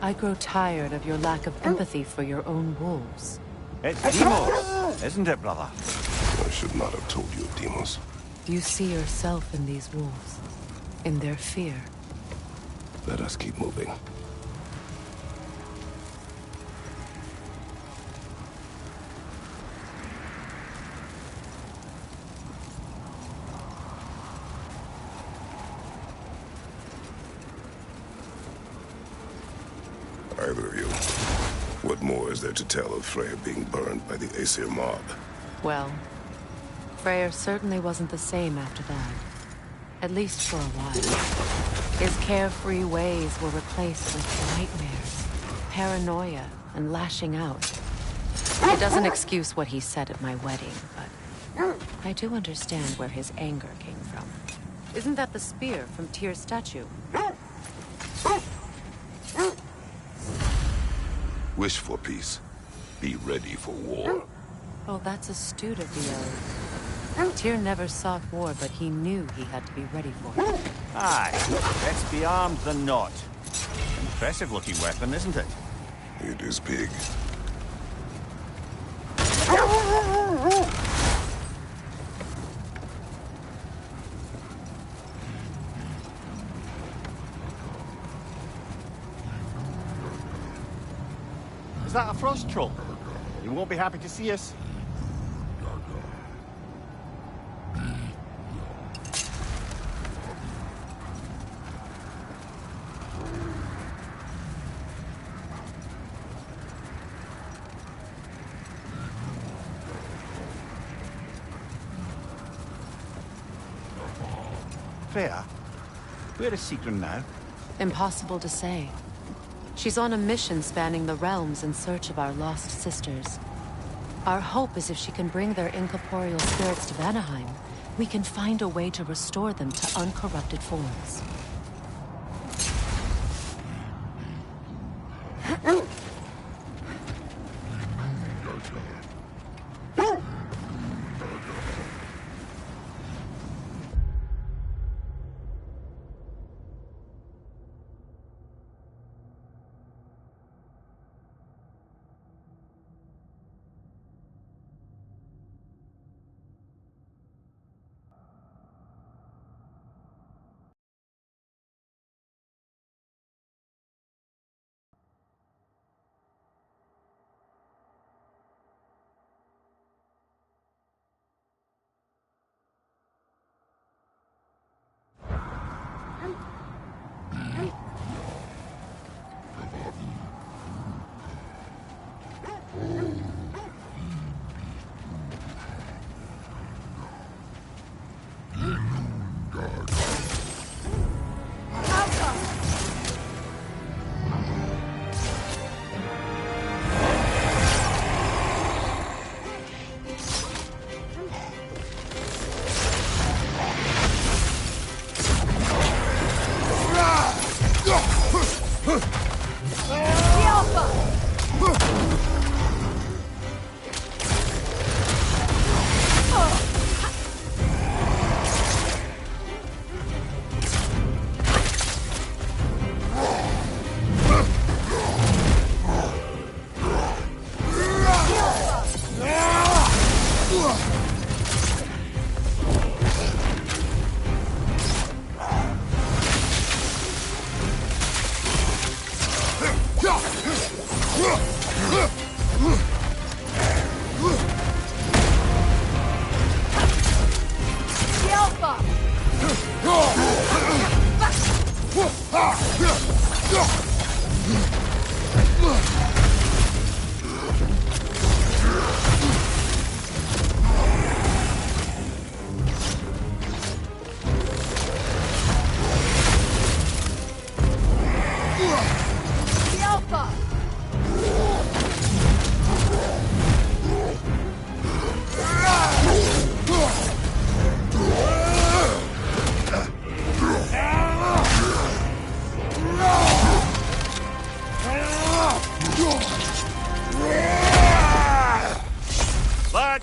I grow tired of your lack of empathy for your own wolves. It's Demos, isn't it, brother? I should not have told you of Demos. Do you see yourself in these wolves? In their fear? Let us keep moving. Either of you, what more is there to tell of Freyr being burned by the Aesir mob? Well, Freyr certainly wasn't the same after that. At least for a while. His carefree ways were replaced with nightmares, paranoia, and lashing out. It doesn't excuse what he said at my wedding, but I do understand where his anger came from. Isn't that the spear from Tyr's statue? Wish for peace. Be ready for war. Oh, that's astute of the oath. Tyr never sought war, but he knew he had to be ready for it. Aye, let's be armed than not. Impressive-looking weapon, isn't it? It is big. Is that a frost troll? You won't be happy to see us. Freya, where is Sigrun now? Impossible to say. She's on a mission spanning the realms in search of our lost sisters. Our hope is if she can bring their incorporeal spirits to Vanaheim, we can find a way to restore them to uncorrupted forms.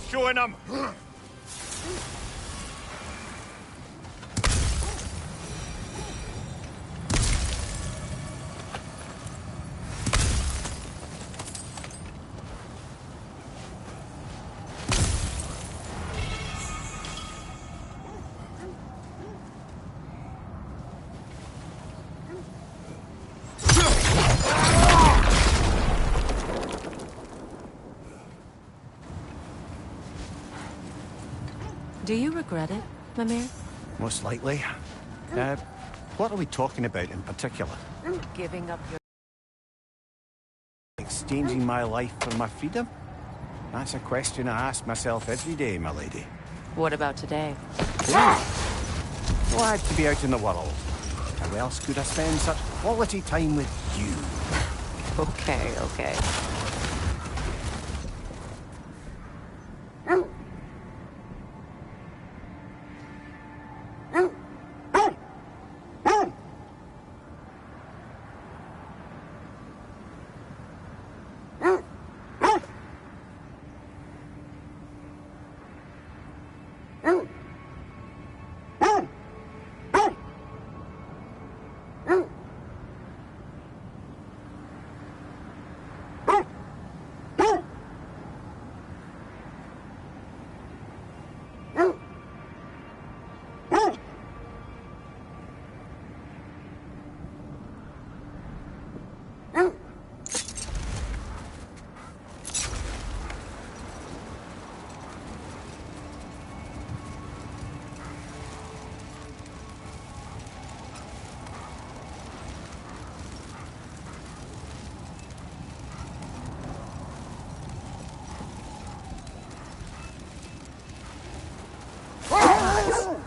Showing them. Do you regret it, Mimir? Most likely. What are we talking about in particular? Giving up your... Exchanging my life for my freedom? That's a question I ask myself every day, my lady. What about today? Glad to be out in the world. How else could I spend such quality time with you? Okay, okay.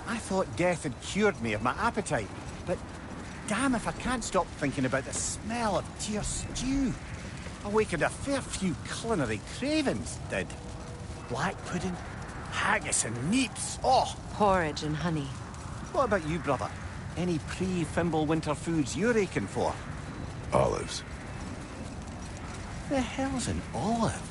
I thought death had cured me of my appetite, but damn if I can't stop thinking about the smell of tear stew. Awakened a fair few culinary cravings, did. Black pudding, haggis and neeps, oh! Porridge and honey. What about you, brother? Any pre-Fimble winter foods you're aching for? Olives. The hell's an olive?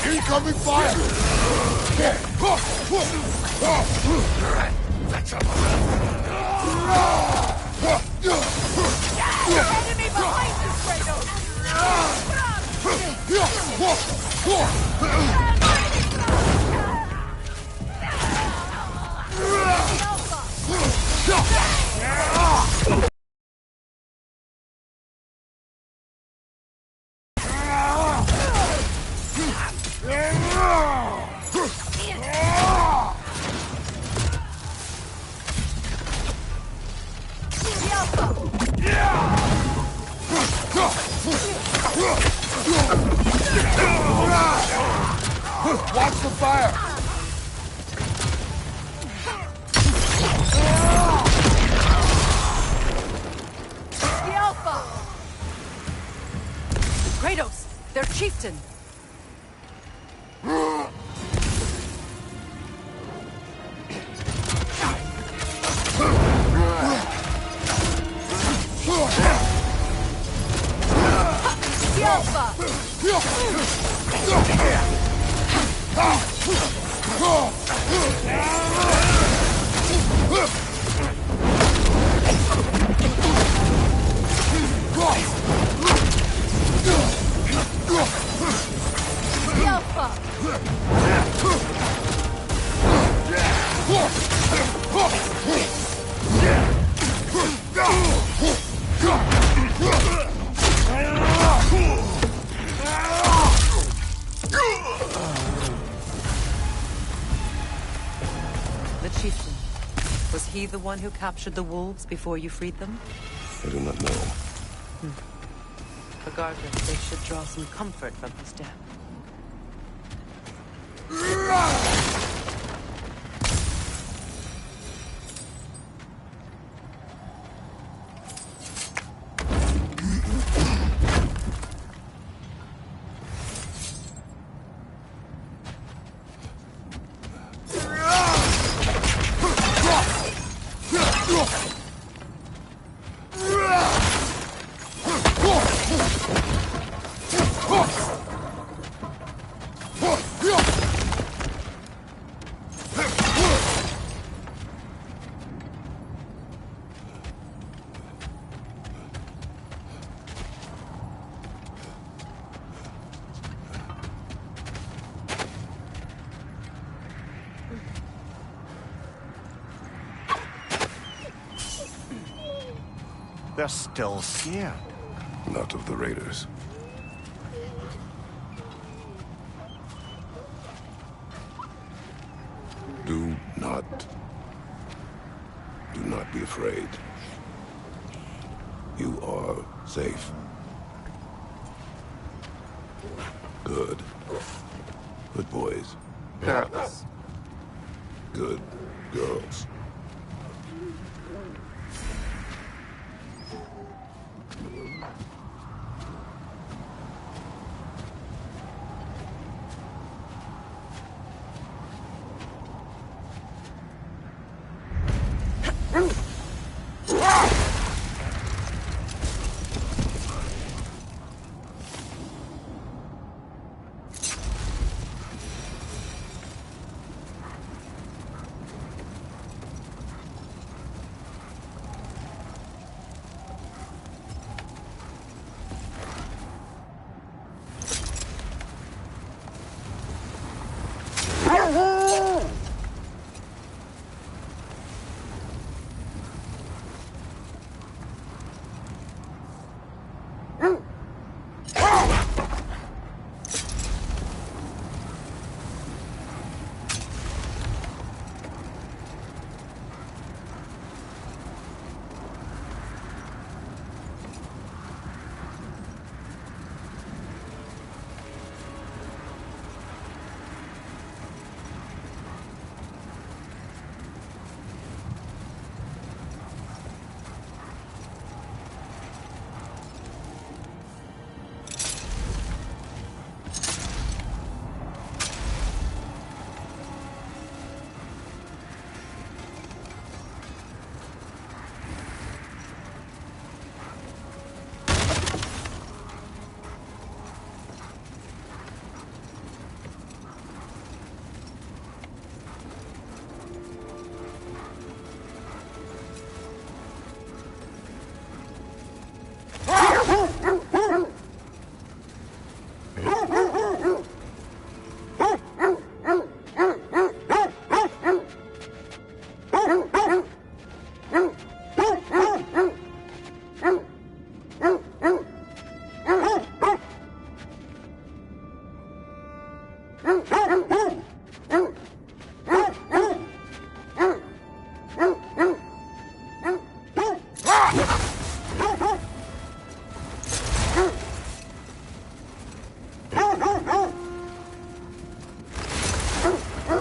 Incoming fire! That's a... Enemy behind you, Kratos! Watch the fire! The Alpha! Kratos! Their chieftain! The Alpha! The Alpha! The chieftain. Was he the one who captured the wolves before you freed them? I do not know. Regardless, they should draw some comfort from his death. They're still scared. Not of the raiders. Do not be afraid. You are safe. Good. Good boys. Girls. Good girls.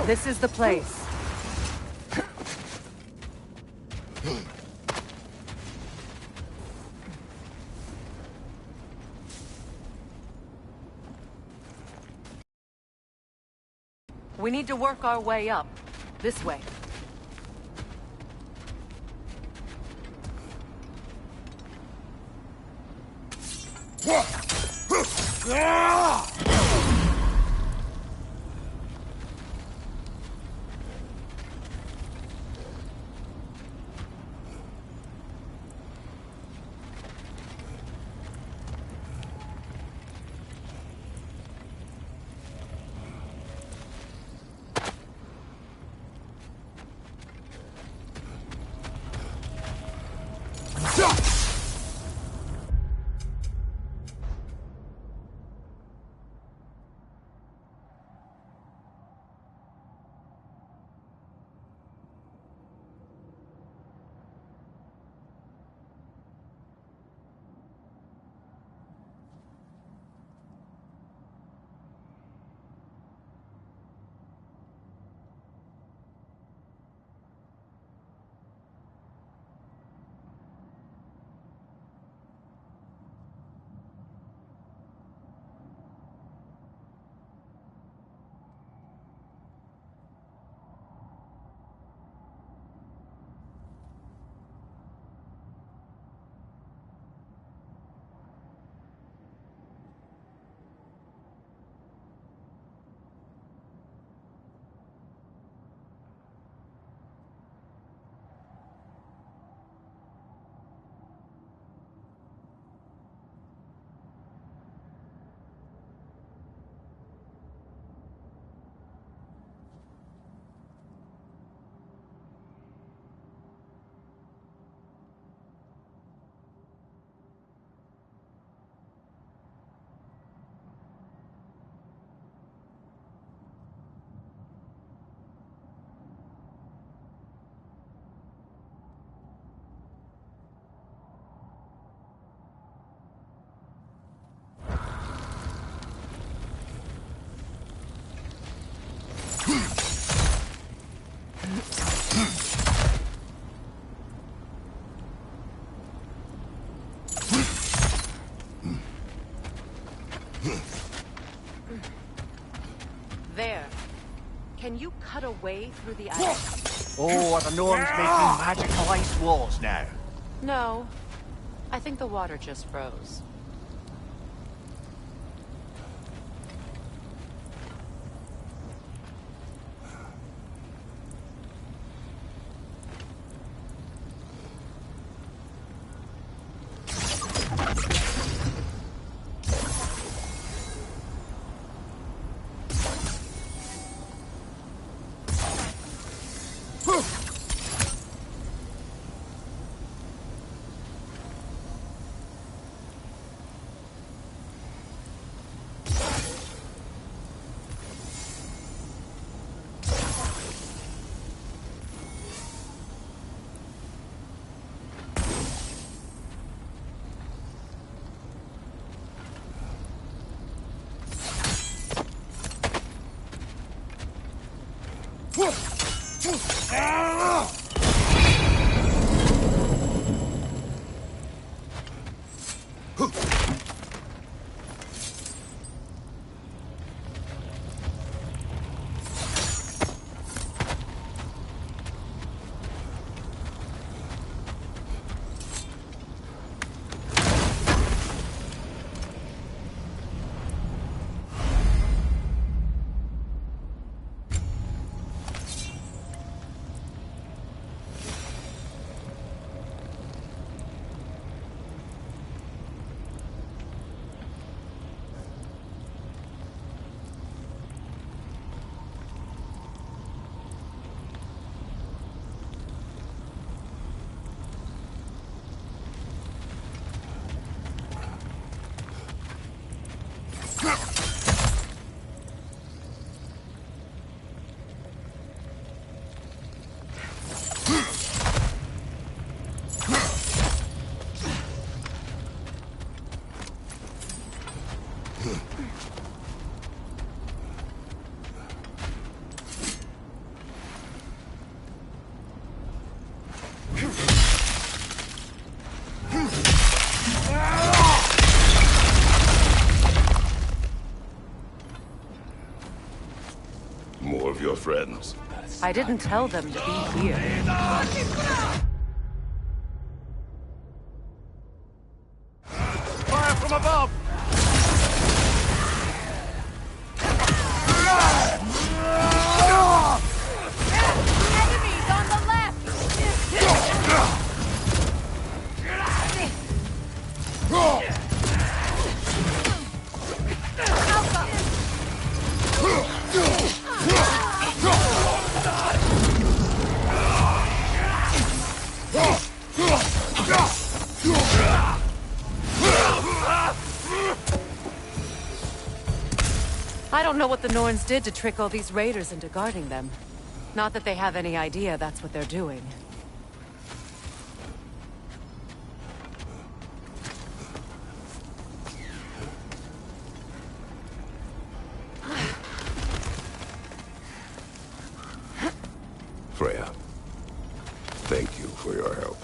This is the place. We need to work our way up. This way. cut a way through the ice? Oh, are the Norns making magical ice walls now? No. I think the water just froze. More of your friends. I didn't tell them to be here. Fire from above! Enemies on the left! I don't know what the Norns did to trick all these raiders into guarding them. Not that they have any idea that's what they're doing. Freya, thank you for your help.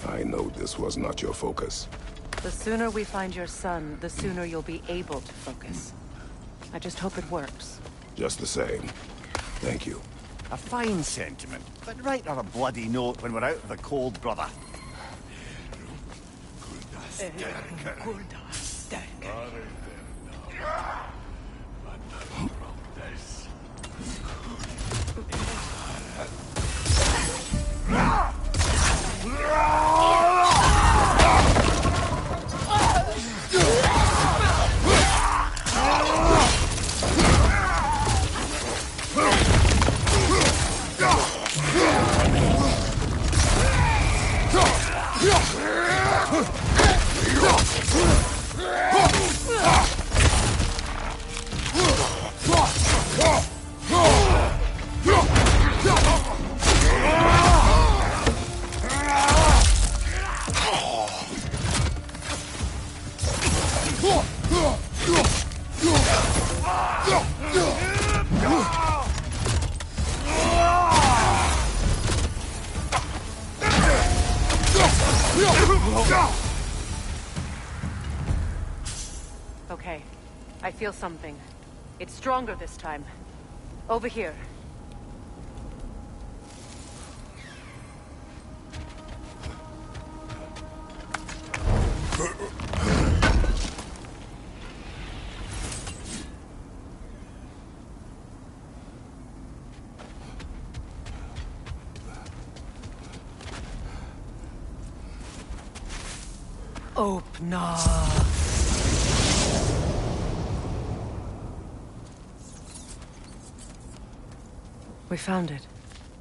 I know this was not your focus. The sooner we find your son, the sooner you'll be able to focus. I just hope it works. Just the same, thank you. A fine sentiment, but write her a bloody note when we're out of the cold, brother. Okay. I feel something. It's stronger this time. Over here. Opener. We found it.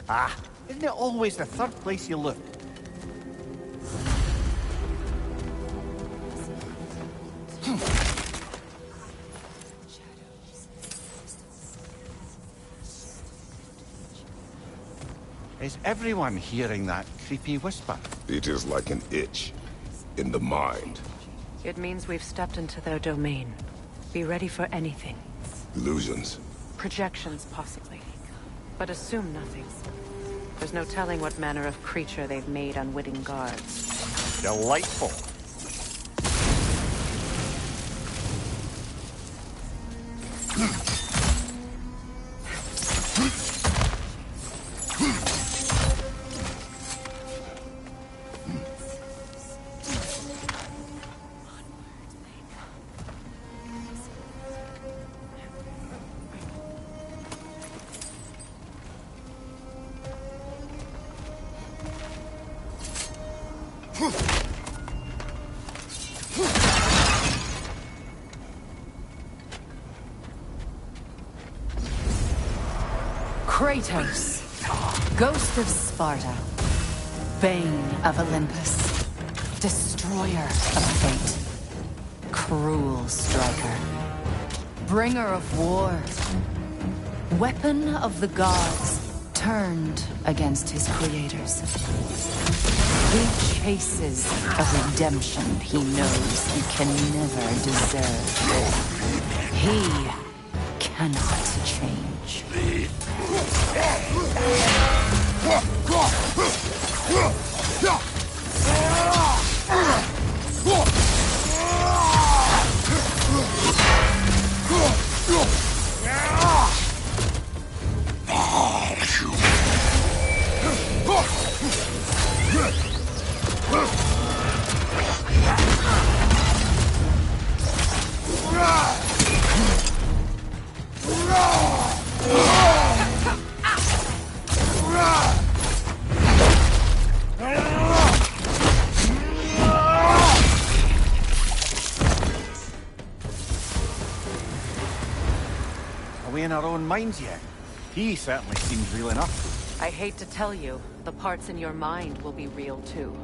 Ah, isn't it always the third place you look? Is everyone hearing that creepy whisper? It is like an itch in the mind. It means we've stepped into their domain. Be ready for anything. Illusions. Projections, possibly. But assume nothing. There's no telling what manner of creature they've made unwitting guards. Delightful. Kratos, Ghost of Sparta, Bane of Olympus, Destroyer of Fate, Cruel Striker, Bringer of War, Weapon of the Gods, turned against his creators. He chases a redemption he knows he can never deserve. He cannot change. Are we in our own minds yet? He certainly seems real enough. I hate to tell you, the parts in your mind will be real too.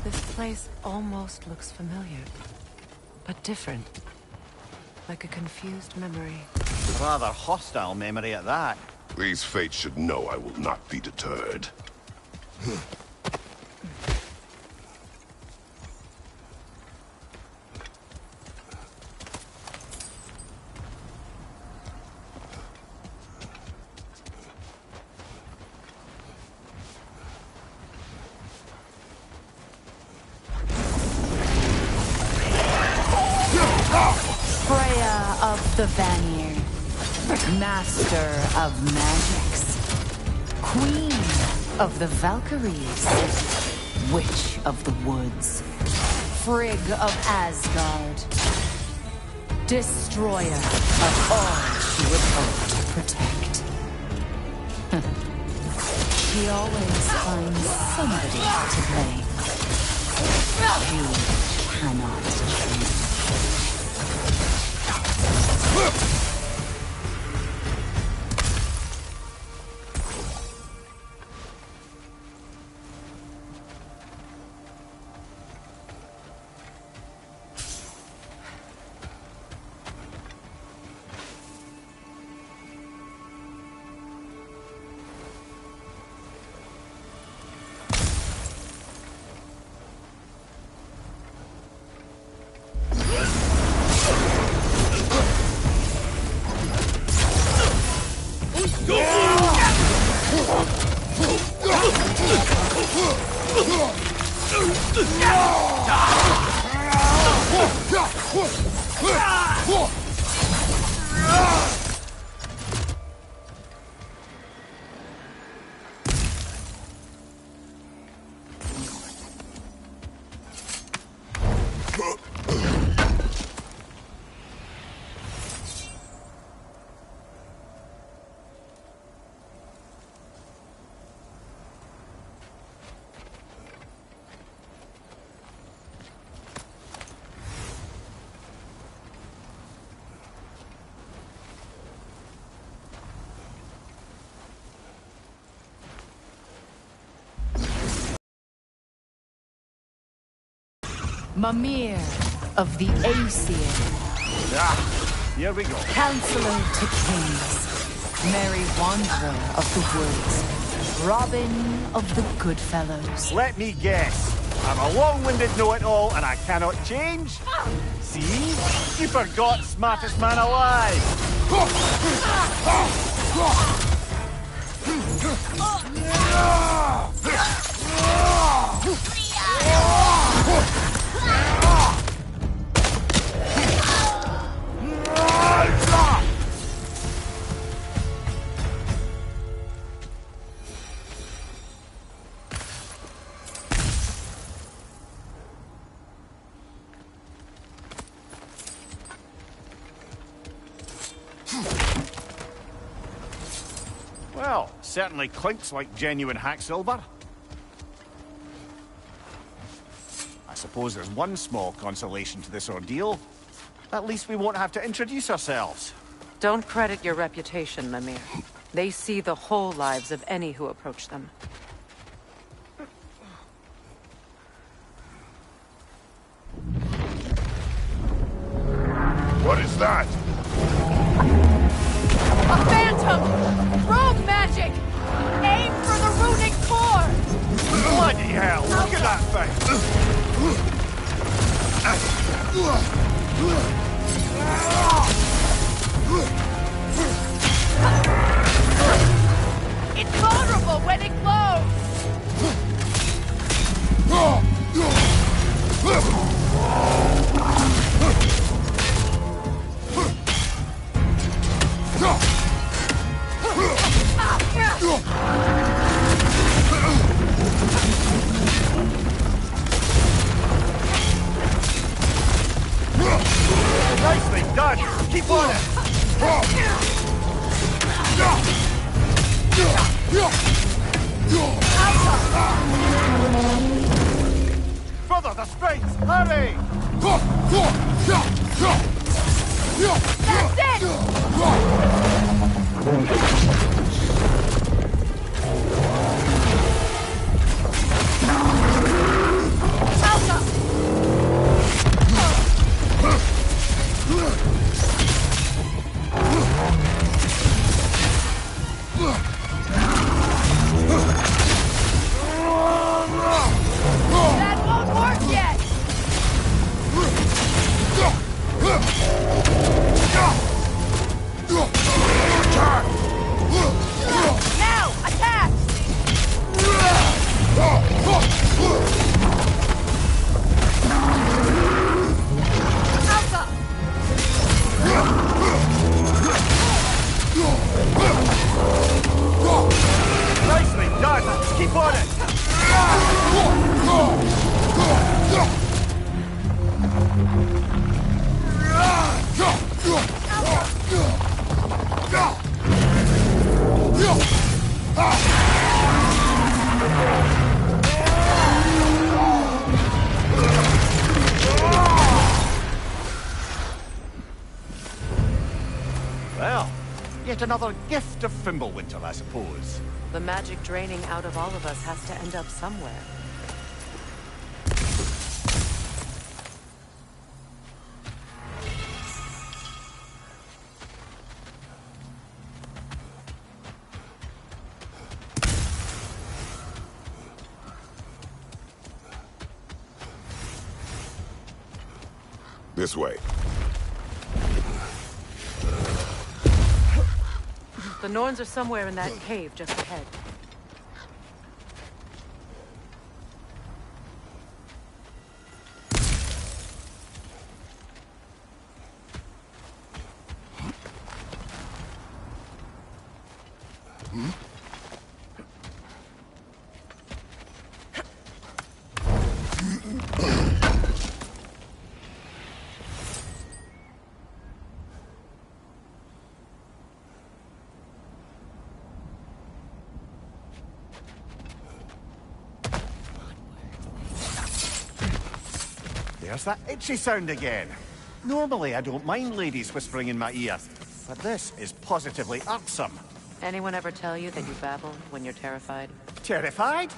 This place almost looks familiar, but different. Like a confused memory. A rather hostile memory at that. These fates should know I will not be deterred. Freya of the Vanir, Master of Magics, Queen of the Valkyries, Witch of the Woods, Frigg of Asgard, Destroyer of all she would hope to protect. She always finds somebody to blame. She cannot change. Mimir of the Aesir, Ah, here we go. Counselor to Kings, Merry Wanderer of the Woods, Robin of the Goodfellows. Let me guess. I'm a long-winded know-it-all and I cannot change? See? You forgot smartest man alive! Well, certainly clinks like genuine hack silver. I suppose there's one small consolation to this ordeal. At least we won't have to introduce ourselves. Don't credit your reputation, Mimir. They see the whole lives of any who approach them. What is that? A phantom! Rogue magic! Aim for the runic core! Bloody hell, look at that thing! It's vulnerable when it glows! Nicely done! Keep on it! Further the strength! Hurry! That's it! That won't work yet! Now, attack! Alpha! Nicely done! Keep on it! Well, yet another gift of Fimbulwinter, I suppose. The magic draining out of all of us has to end up somewhere. This way. The The Norns are somewhere in that cave just ahead. There's that itchy sound again. Normally I don't mind ladies whispering in my ear, but this is positively irksome. Anyone ever tell you that you babble when you're terrified? Terrified?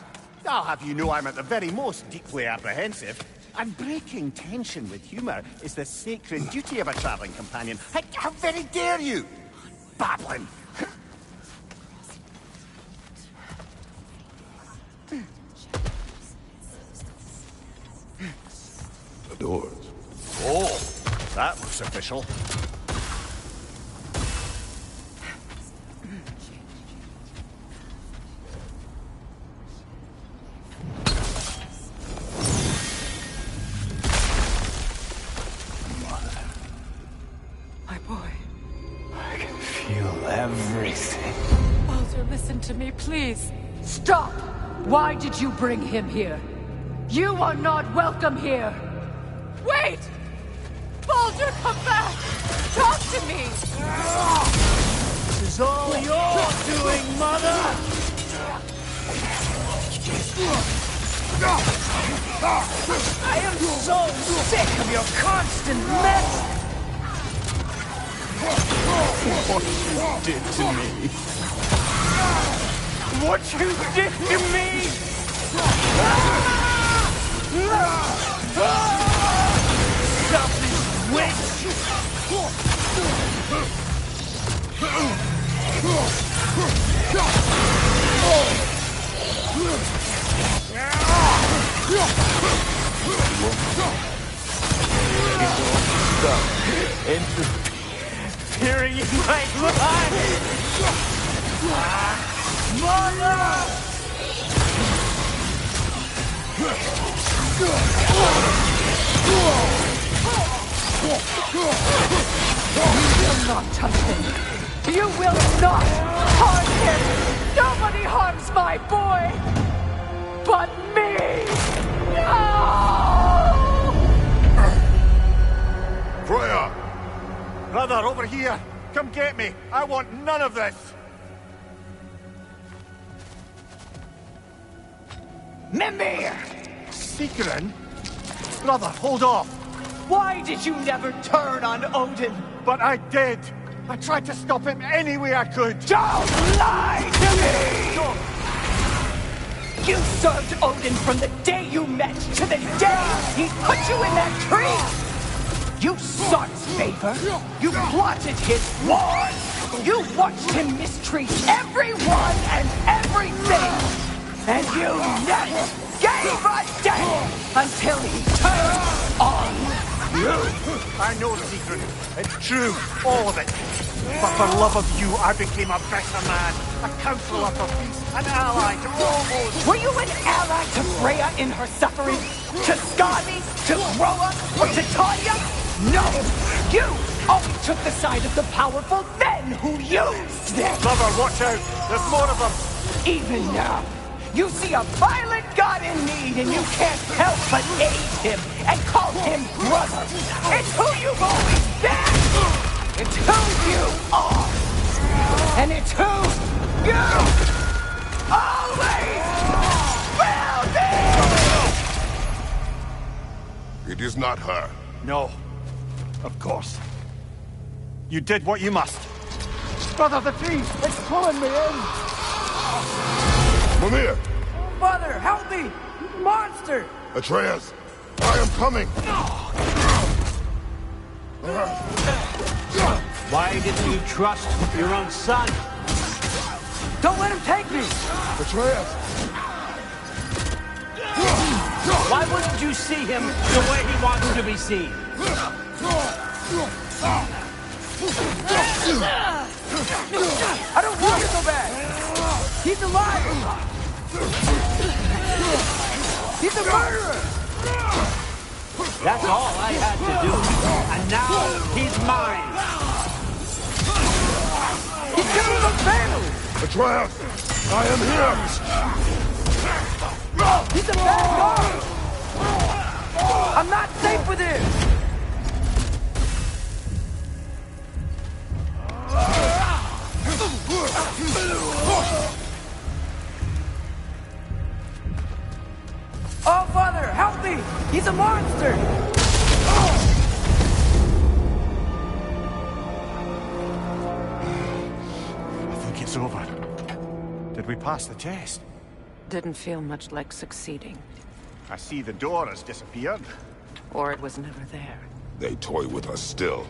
I'll have you know I'm at the very most deeply apprehensive. And breaking tension with humour is the sacred duty of a travelling companion. How very dare you! Babbling! The doors. Oh, that looks official. My boy. I can feel everything. Baldur, listen to me, please. Stop! Why did you bring him here? You are not welcome here! Wait! Baldur, come back! Talk to me! This is all your doing, Mother! I am so sick of your constant mess! What you did to me! What you did to me! Selfish witch! Interfering in my life! Mother! You will not touch him! You will not harm him! Nobody harms my boy! But me! No! Freya! Brother, over here! Come get me! I want none of this! Mimir! Seekerin? Brother, hold off! Why did you never turn on Odin? But I did! I tried to stop him any way I could! Don't lie to me! You served Odin from the day you met to the day he put you in that tree! You sought favor. You plotted his wars. You watched him mistreat everyone and everything. And you never gave a damn until he turned on you. I know, Secret. It's true, all of it. But for love of you, I became a better man. A counselor for peace, an ally to all those... Were you an ally to Freya in her suffering? To Skadi? To Groa? Or to Tanya? No! You only took the side of the powerful men who used them! Brother, watch out! There's more of them! Even now, you see a violent god in need and you can't help but aid him and call him brother! It's who you've always been! It's who you are! And it's who you always will be! It is not her. No. Of course. You did what you must. Brother, the trees! It's pulling me in! Mimir! Mother, help me! Monster! Atreus! I am coming! Why didn't you trust your own son? Don't let him take me! Atreus! Why wouldn't you see him the way he wants to be seen? I don't want to go back! He's a liar! He's a murderer! That's all I had to do. And now he's mine. He's killing the family! Atreus, I am here! He's a bad guy! I'm not safe with him! Oh, Father, help me! He's a monster! I think it's over. Did we pass the test? Didn't feel much like succeeding. I see the door has disappeared. Or it was never there. They toy with us still.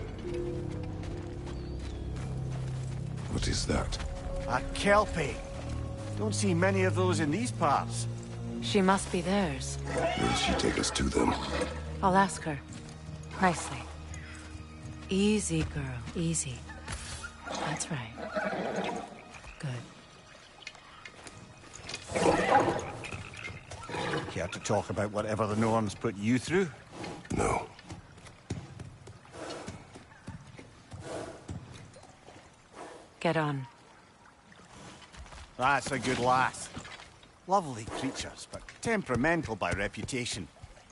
What is that? A Kelpie. Don't see many of those in these parts. She must be theirs. Will she take us to them? I'll ask her. Nicely. Easy, girl. Easy. That's right. Good. Care to talk about whatever the Norns put you through? No. Get on. That's a good lass. Lovely creatures, but temperamental by reputation.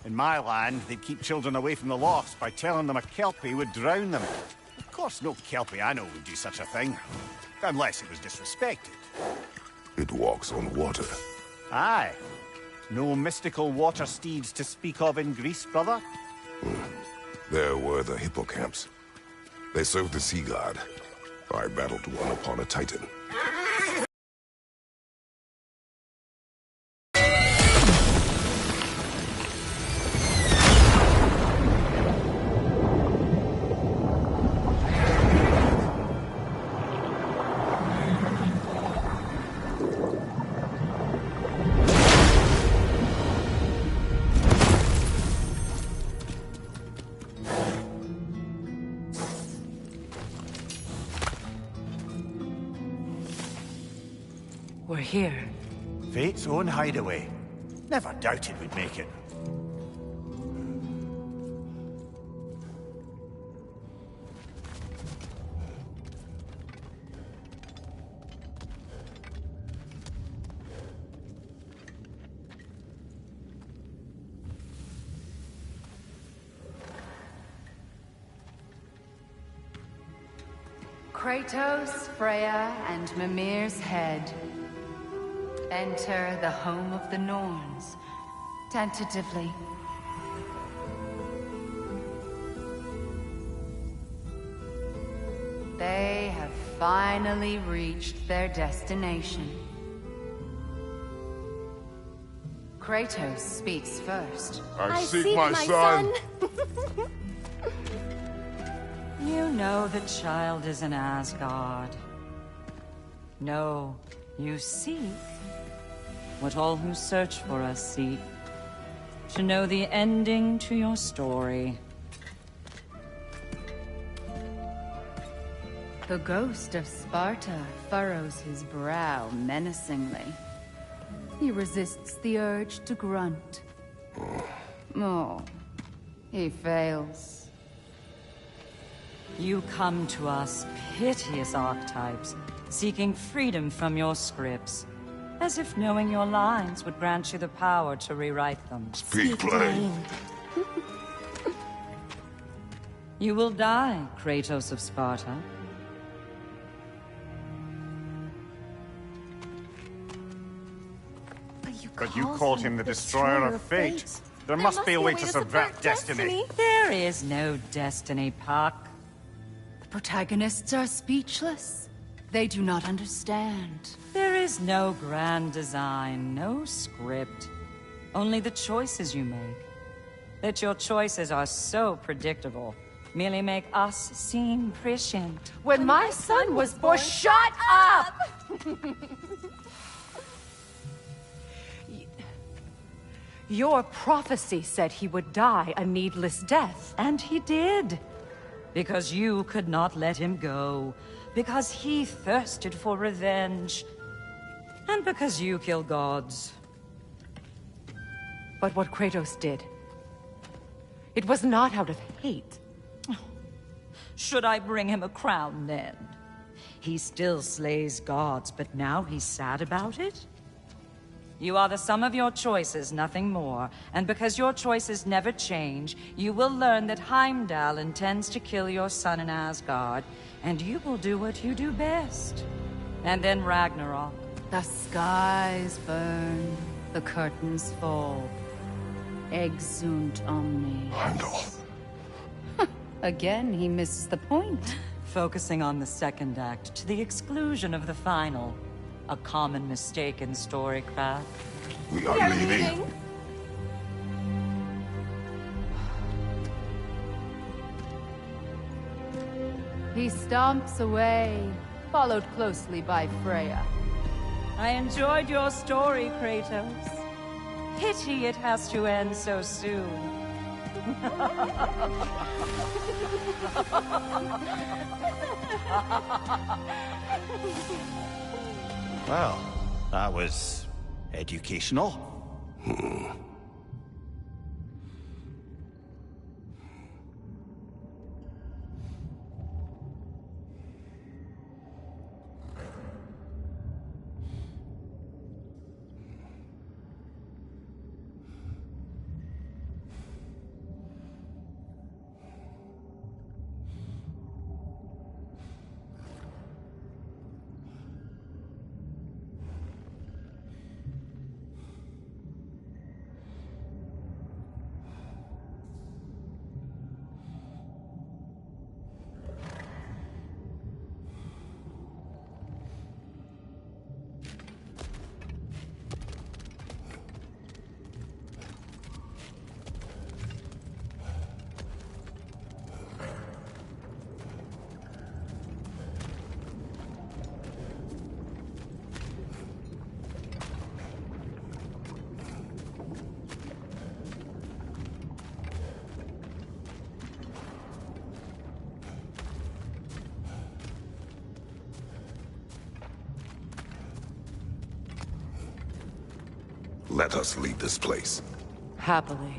In my land, they'd keep children away from the lost by telling them a Kelpie would drown them. Of course, no Kelpie I know would do such a thing. Unless it was disrespected. It walks on water. Aye. No mystical water steeds to speak of in Greece, brother? There were the hippocamps. They served the sea god. I battled one upon a titan. We're here. Fate's own hideaway. Never doubted we'd make it. Kratos, Freya, and Mimir's head. Enter the home of the Norns, tentatively. They have finally reached their destination. Kratos speaks first. I seek my son! You know the child is in Asgard. No, you seek what all who search for us seek. To know the ending to your story. The ghost of Sparta furrows his brow menacingly. He resists the urge to grunt. Oh, he fails. You come to us, piteous archetypes, seeking freedom from your scripts. As if knowing your lines would grant you the power to rewrite them. Speak plain. You will die, Kratos of Sparta. But you called him the destroyer of fate. There must be a way to subvert destiny. There is no destiny, Puck. The protagonists are speechless. They do not understand. There is no grand design, no script. Only the choices you make. That your choices are so predictable, merely make us seem prescient. When my son was born, shut up! Your prophecy said he would die a needless death. And he did. Because you could not let him go. because he thirsted for revenge. And because you kill gods. But what Kratos did, it was not out of hate. Should I bring him a crown then? He still slays gods, but now he's sad about it? You are the sum of your choices, nothing more. And because your choices never change, you will learn that Heimdall intends to kill your son in Asgard, and you will do what you do best. And then Ragnarok. The skies burn, the curtains fall. Exunt omni. Heimdall. Again, he misses the point. Focusing on the second act to the exclusion of the final. A common mistake in storycraft. We are leaving. He stomps away, followed closely by Freya. I enjoyed your story, Kratos. Pity it has to end so soon. Well, that was educational. Let us leave this place. Happily.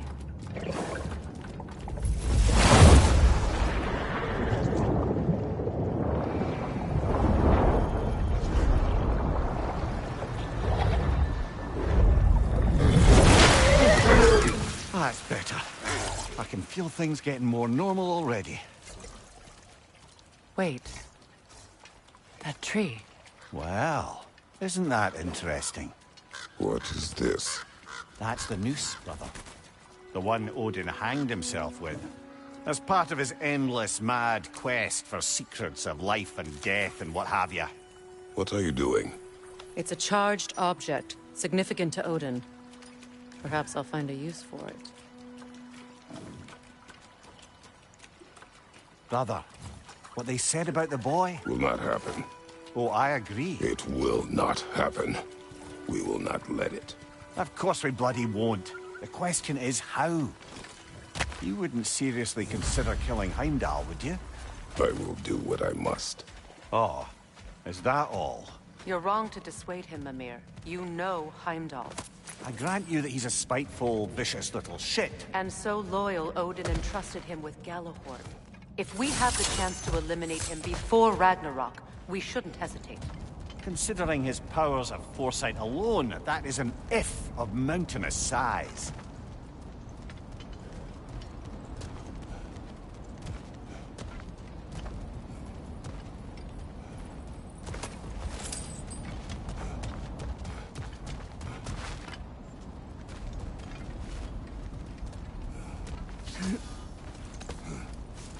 That's better. I can feel things getting more normal already. Wait. That tree. Well, isn't that interesting? What is this? That's the noose, brother. The one Odin hanged himself with. As part of his endless, mad quest for secrets of life and death and what have you. What are you doing? It's a charged object, significant to Odin. Perhaps I'll find a use for it. Brother, what they said about the boy? Will not happen. Oh, I agree. It will not happen. We will not let it. Of course we bloody won't. The question is how? You wouldn't seriously consider killing Heimdall, would you? I will do what I must. Oh, is that all? You're wrong to dissuade him, Mimir. You know Heimdall. I grant you that he's a spiteful, vicious little shit. And so loyal, Odin entrusted him with Gjallarhorn. If we have the chance to eliminate him before Ragnarok, we shouldn't hesitate. Considering his powers of foresight alone, that is an if of mountainous size.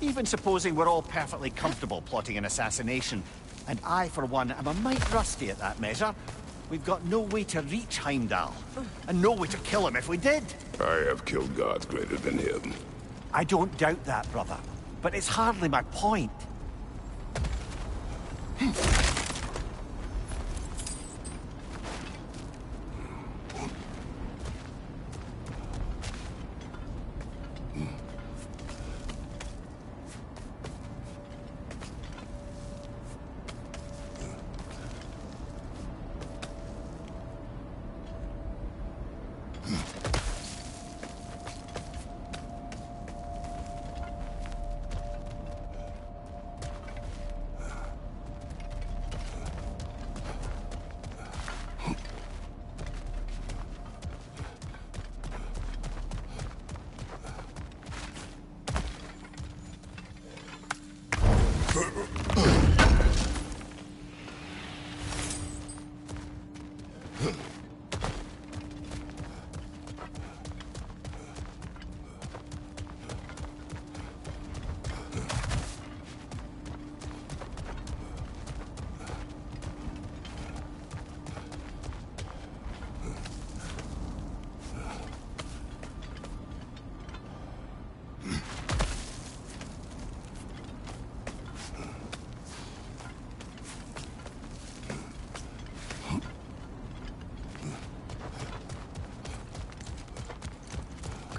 Even supposing we're all perfectly comfortable plotting an assassination, and I, for one, am a mite rusty at that measure, we've got no way to reach Heimdall, and no way to kill him if we did. I have killed gods greater than him. I don't doubt that, brother, but it's hardly my point.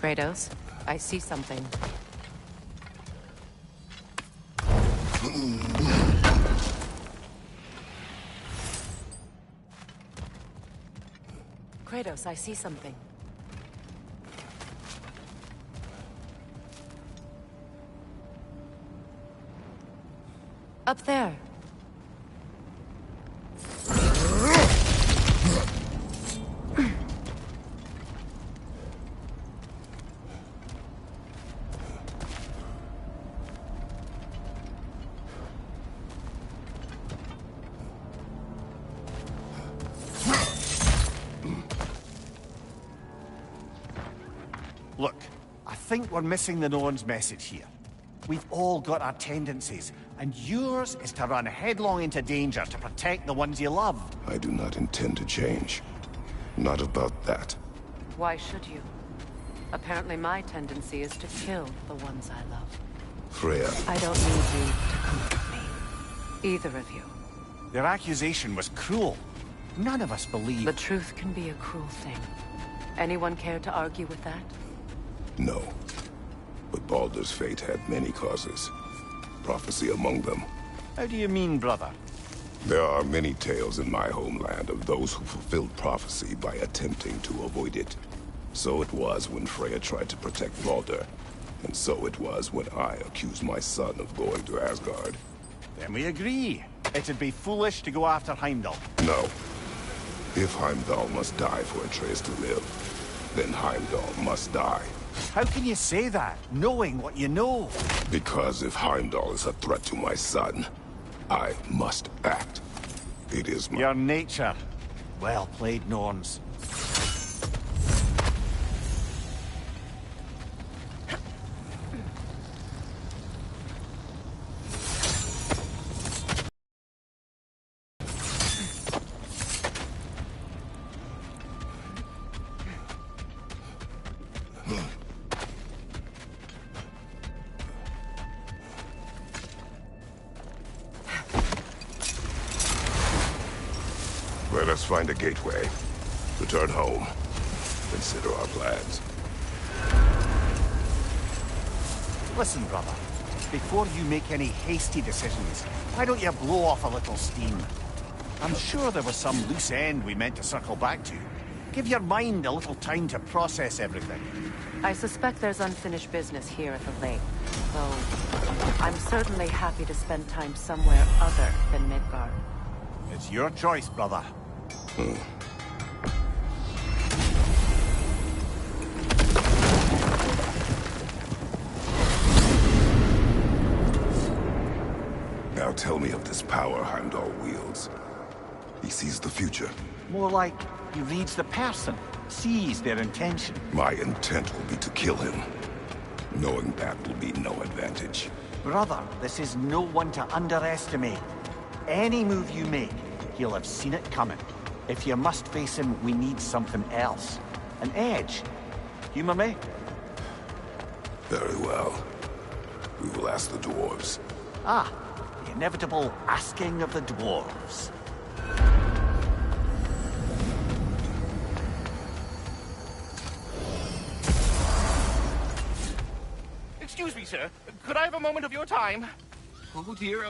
Kratos, I see something. Kratos, I see something. Up there. Look, I think we're missing the Norn's message here. We've all got our tendencies, and yours is to run headlong into danger to protect the ones you love. I do not intend to change. Not about that. Why should you? Apparently my tendency is to kill the ones I love. Freya, I don't need you to comfort me. Either of you. Their accusation was cruel. None of us believe... The truth can be a cruel thing. Anyone care to argue with that? no. But Baldur's fate had many causes. Prophecy among them. How do you mean, brother? There are many tales in my homeland of those who fulfilled prophecy by attempting to avoid it. So it was when Freya tried to protect Baldur. And so it was when I accused my son of going to Asgard. Then we agree. It'd be foolish to go after Heimdall. No. If Heimdall must die for Atreus to live, then Heimdall must die. How can you say that, knowing what you know? Because if Heimdall is a threat to my son, I must act. It is my... Your nature. Well played, Norns. Let us find a gateway. Return home. Consider our plans. Listen, brother. Before you make any hasty decisions, why don't you blow off a little steam? I'm sure there was some loose end we meant to circle back to. Give your mind a little time to process everything. I suspect there's unfinished business here at the lake, though I'm certainly happy to spend time somewhere other than Midgard. It's your choice, brother. Now tell me of this power Heimdall wields. He sees the future. More like he reads the person, sees their intention. My intent will be to kill him. Knowing that will be no advantage. Brother, this is no one to underestimate. Any move you make, he'll have seen it coming. If you must face him, we need something else. An edge. Humor me? Very well. We will ask the dwarves. Ah, the inevitable asking of the dwarves. Excuse me, sir. Could I have a moment of your time? Oh dear,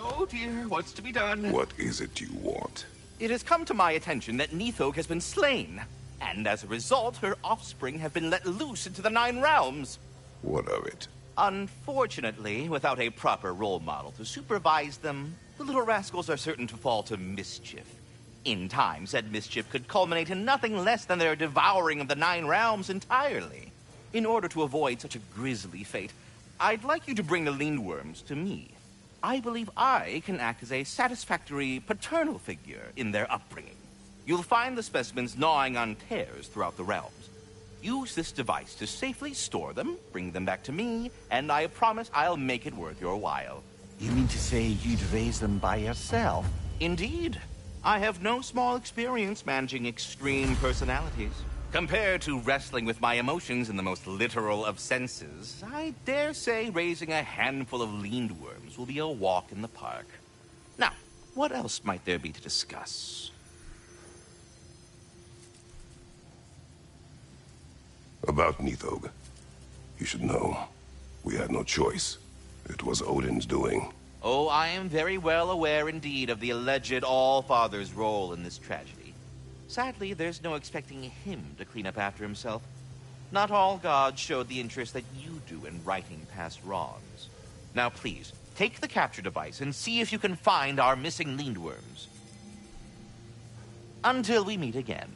what's to be done? What is it you want? It has come to my attention that Nithog has been slain, and as a result, her offspring have been let loose into the Nine Realms. What of it? Unfortunately, without a proper role model to supervise them, the little rascals are certain to fall to mischief. In time, said mischief could culminate in nothing less than their devouring of the Nine Realms entirely. In order to avoid such a grisly fate, I'd like you to bring the Lindworms to me. I believe I can act as a satisfactory paternal figure in their upbringing. You'll find the specimens gnawing on tears throughout the realms. Use this device to safely store them, bring them back to me, and I promise I'll make it worth your while. You mean to say you'd raise them by yourself? Indeed. I have no small experience managing extreme personalities. Compared to wrestling with my emotions in the most literal of senses, I dare say raising a handful of lindworms will be a walk in the park. Now, what else might there be to discuss? About Nithog. You should know, we had no choice. It was Odin's doing. Oh, I am very well aware indeed of the alleged All-Father's role in this tragedy. Sadly, there's no expecting him to clean up after himself. Not all gods showed the interest that you do in righting past wrongs. Now please, take the capture device and see if you can find our missing lindworms. Until we meet again.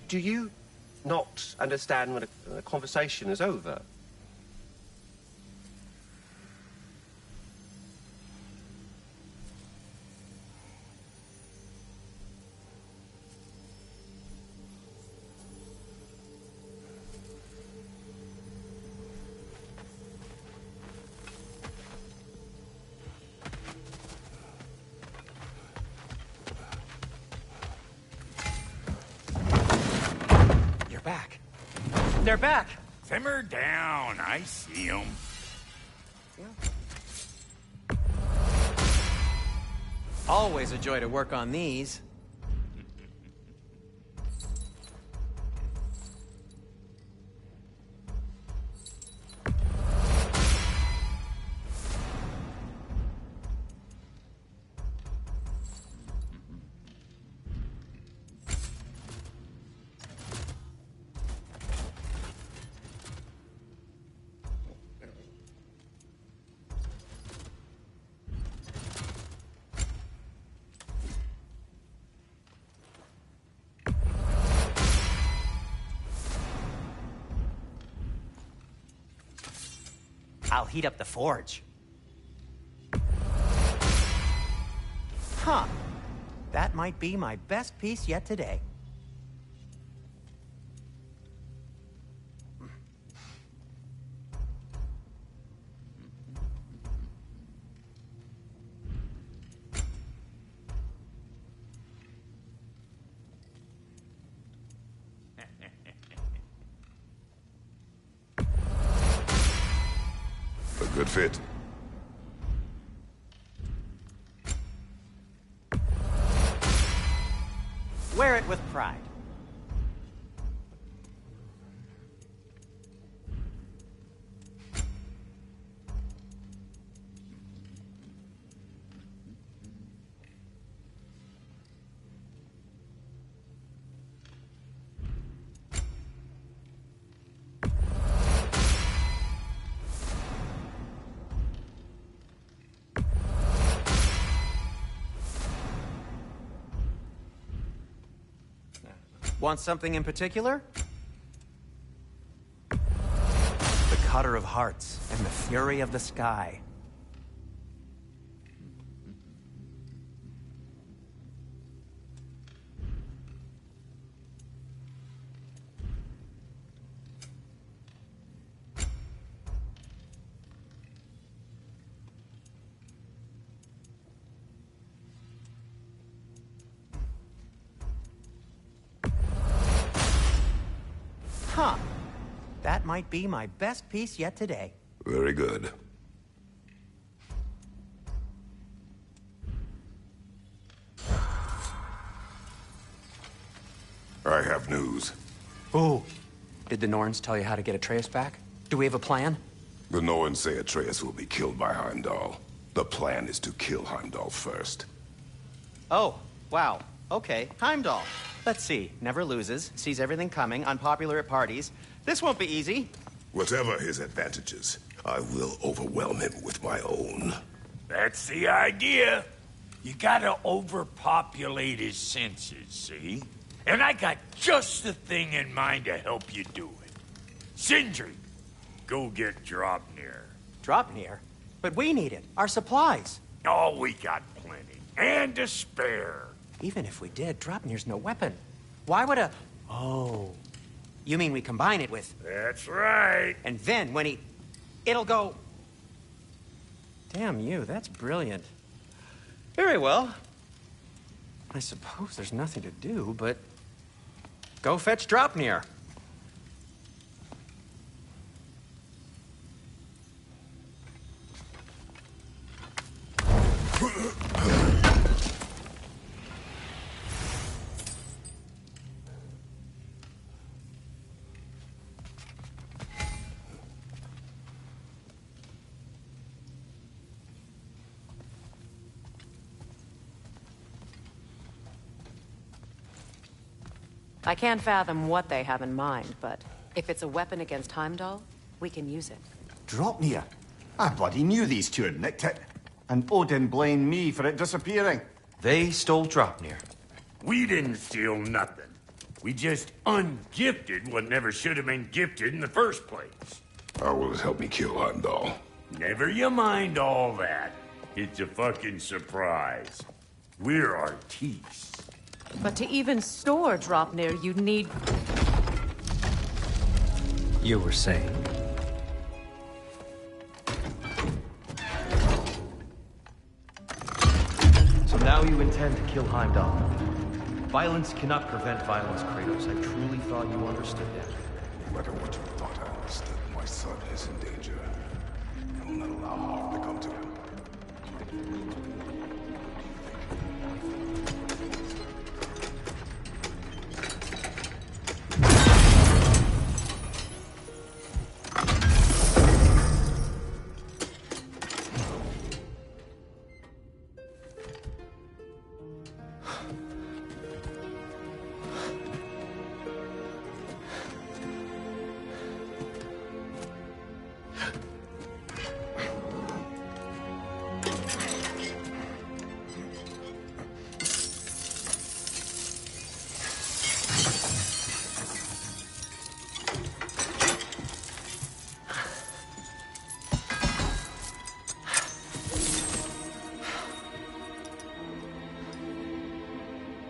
Do you not understand when a conversation is over? Back. They're back! Simmer down. I see them. Always a joy to work on these. I'll heat up the forge. Huh. That might be my best piece yet today. A good fit. Wear it with pride. Want something in particular? The Cutter of Hearts and the Fury of the Sky. Huh. That might be my best piece yet today. Very good. I have news. Ooh. Did the Norns tell you how to get Atreus back? Do we have a plan? The Norns say Atreus will be killed by Heimdall. The plan is to kill Heimdall first. Oh, wow. Okay, Heimdall. Let's see. Never loses, sees everything coming, unpopular at parties. This won't be easy. Whatever his advantages, I will overwhelm him with my own. That's the idea. You gotta overpopulate his senses, see? And I got just the thing in mind to help you do it. Sindri, go get Draupnir. Draupnir? But we need it. Our supplies. Oh, we got plenty. And a spare. Even if we did, Draupnir's no weapon. Why would a... Oh. You mean we combine it with... That's right. And then when he... It'll go... Damn you, that's brilliant. Very well. I suppose there's nothing to do, but... Go fetch Draupnir. I can't fathom what they have in mind, but if it's a weapon against Heimdall, we can use it. Draupnir? I bloody knew these two had nicked it. And Odin blamed me for it disappearing. They stole Draupnir. We didn't steal nothing. We just ungifted what never should have been gifted in the first place. How will it help me kill Heimdall? Never you mind all that. It's a fucking surprise. We're artistes. But to even store Draupnir, you'd need... You were saying? So now you intend to kill Heimdall. Violence cannot prevent violence, Kratos. I truly thought you understood that. No matter what you thought I understood, my son is in danger. I will not allow harm to come to him.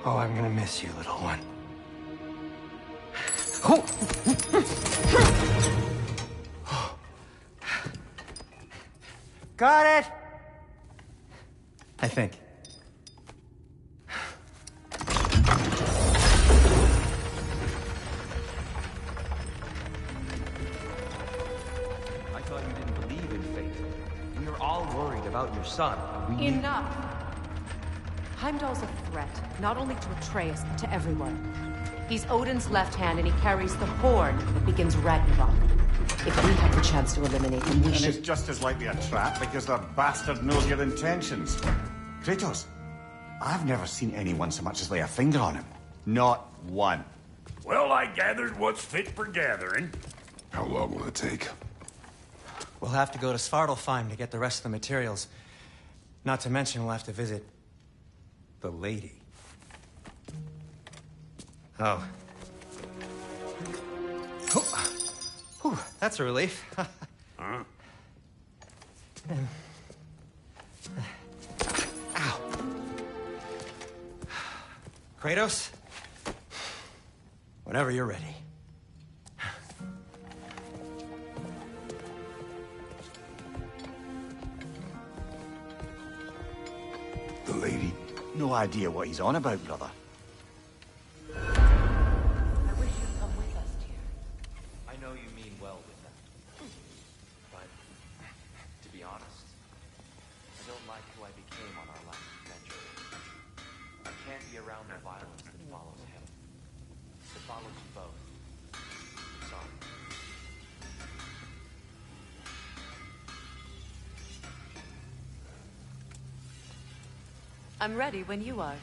Oh, I'm gonna miss you, little one. Got it! I think. I thought you didn't believe in fate. We are all worried about your son. We Enough! Heimdall's a threat, not only to Atreus, but to everyone. He's Odin's left hand, and he carries the horn that begins Ragnarok. If we have the chance to eliminate him, we And should... it's just as likely a trap because the bastard knows your intentions. Kratos, I've never seen anyone so much as lay a finger on him. Not one. Well, I gathered what's fit for gathering. How long will it take? We'll have to go to Svartalfheim to get the rest of the materials. Not to mention we'll have to visit... the lady. Oh. Whew, that's a relief. Huh? Ow. Kratos? Whenever you're ready. The lady? No idea what he's on about, brother. I wish you'd come with us, dear. I know you mean well with that. But, to be honest, I don't like who I became on our last adventure. I can't be around the violence that follows him. That follows you both. Sorry. I'm ready when you are.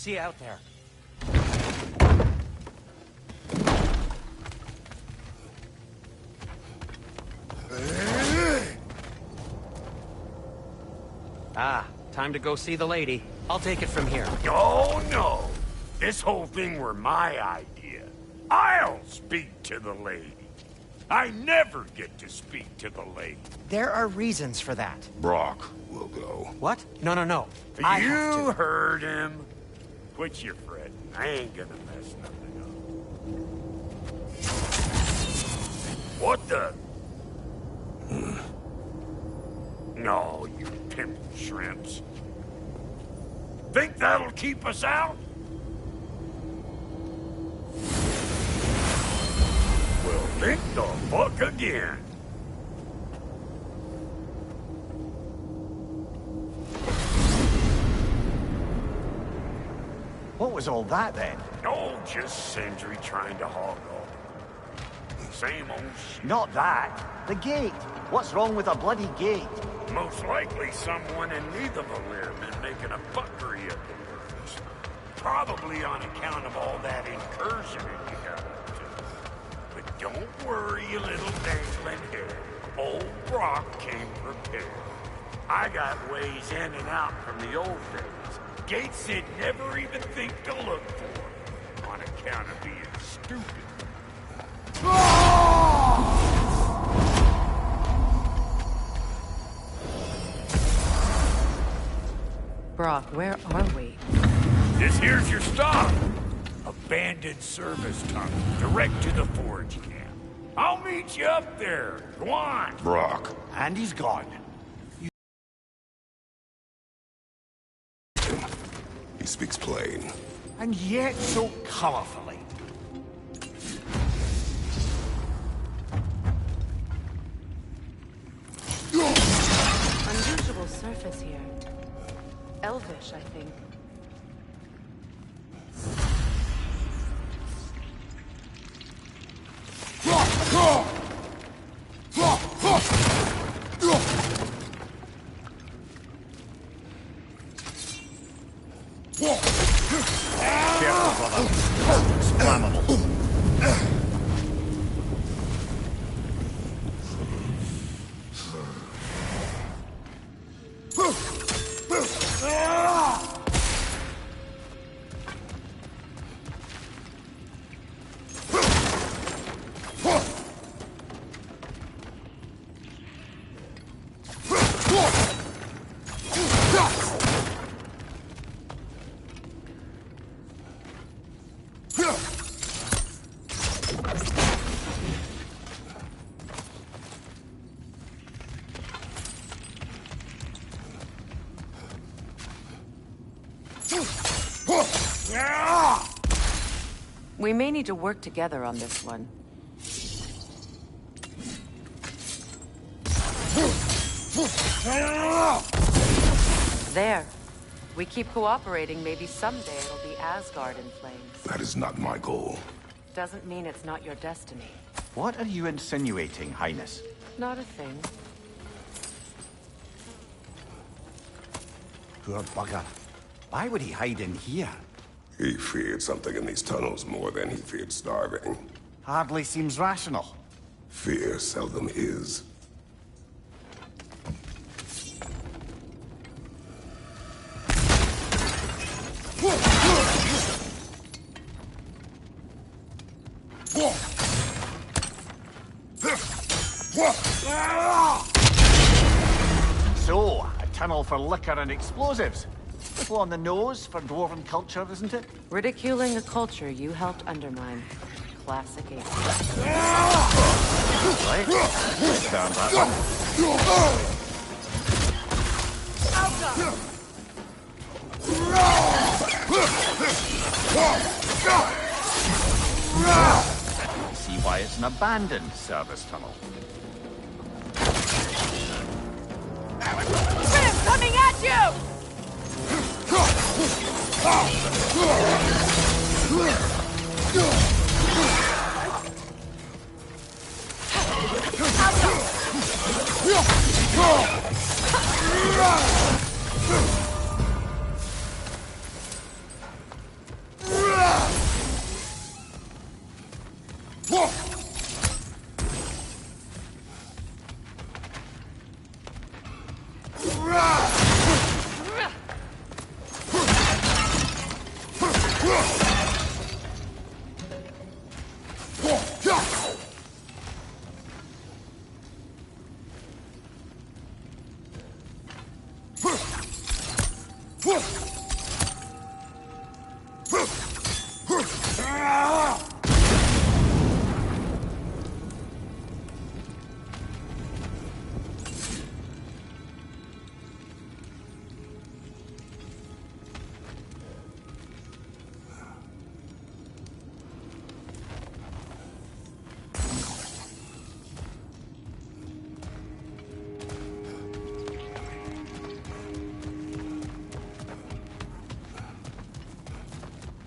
See you out there. Ah, time to go see the lady. I'll take it from here. Oh, no. This whole thing were my idea. I'll speak to the lady. I never get to speak to the lady. There are reasons for that. Brock will go. What? No, no, no. I have You to. heard him. Quit your fretting. I ain't gonna mess nothing up. What the? No, you pimp shrimps. Think that'll keep us out? Well, think the fuck again. What was all that then? Oh, just Sindri trying to hog off. Same old shit. Not that. The gate. What's wrong with a bloody gate? Most likely someone in Nidavellir been making a fuckery of the place. Probably on account of all that incursion you got up to. But don't worry, you little dangling head. Old Brock came prepared. I got ways in and out from the old days. Gates he'd never even think to look for, on account of being stupid. Brock, where are we? This here's your stop. Abandoned service tunnel, direct to the forge camp. I'll meet you up there. Go on. Brock. And he's gone. He speaks plain. And yet so colourfully. Unusual surface here. Elvish, I think. Careful, brother. It's flammable. We may need to work together on this one. There. We keep cooperating, maybe someday it'll be Asgard in flames. That is not my goal. Doesn't mean it's not your destiny. What are you insinuating, Highness? Not a thing. Poor bugger. Why would he hide in here? He feared something in these tunnels more than he feared starving. Hardly seems rational. Fear seldom is. So, a tunnel for liquor and explosives. Little on the nose for dwarven culture, isn't it? Ridiculing a culture you helped undermine. Classic ape. Right? Found that one. See why it's an abandoned service tunnel. Shrimp coming at you!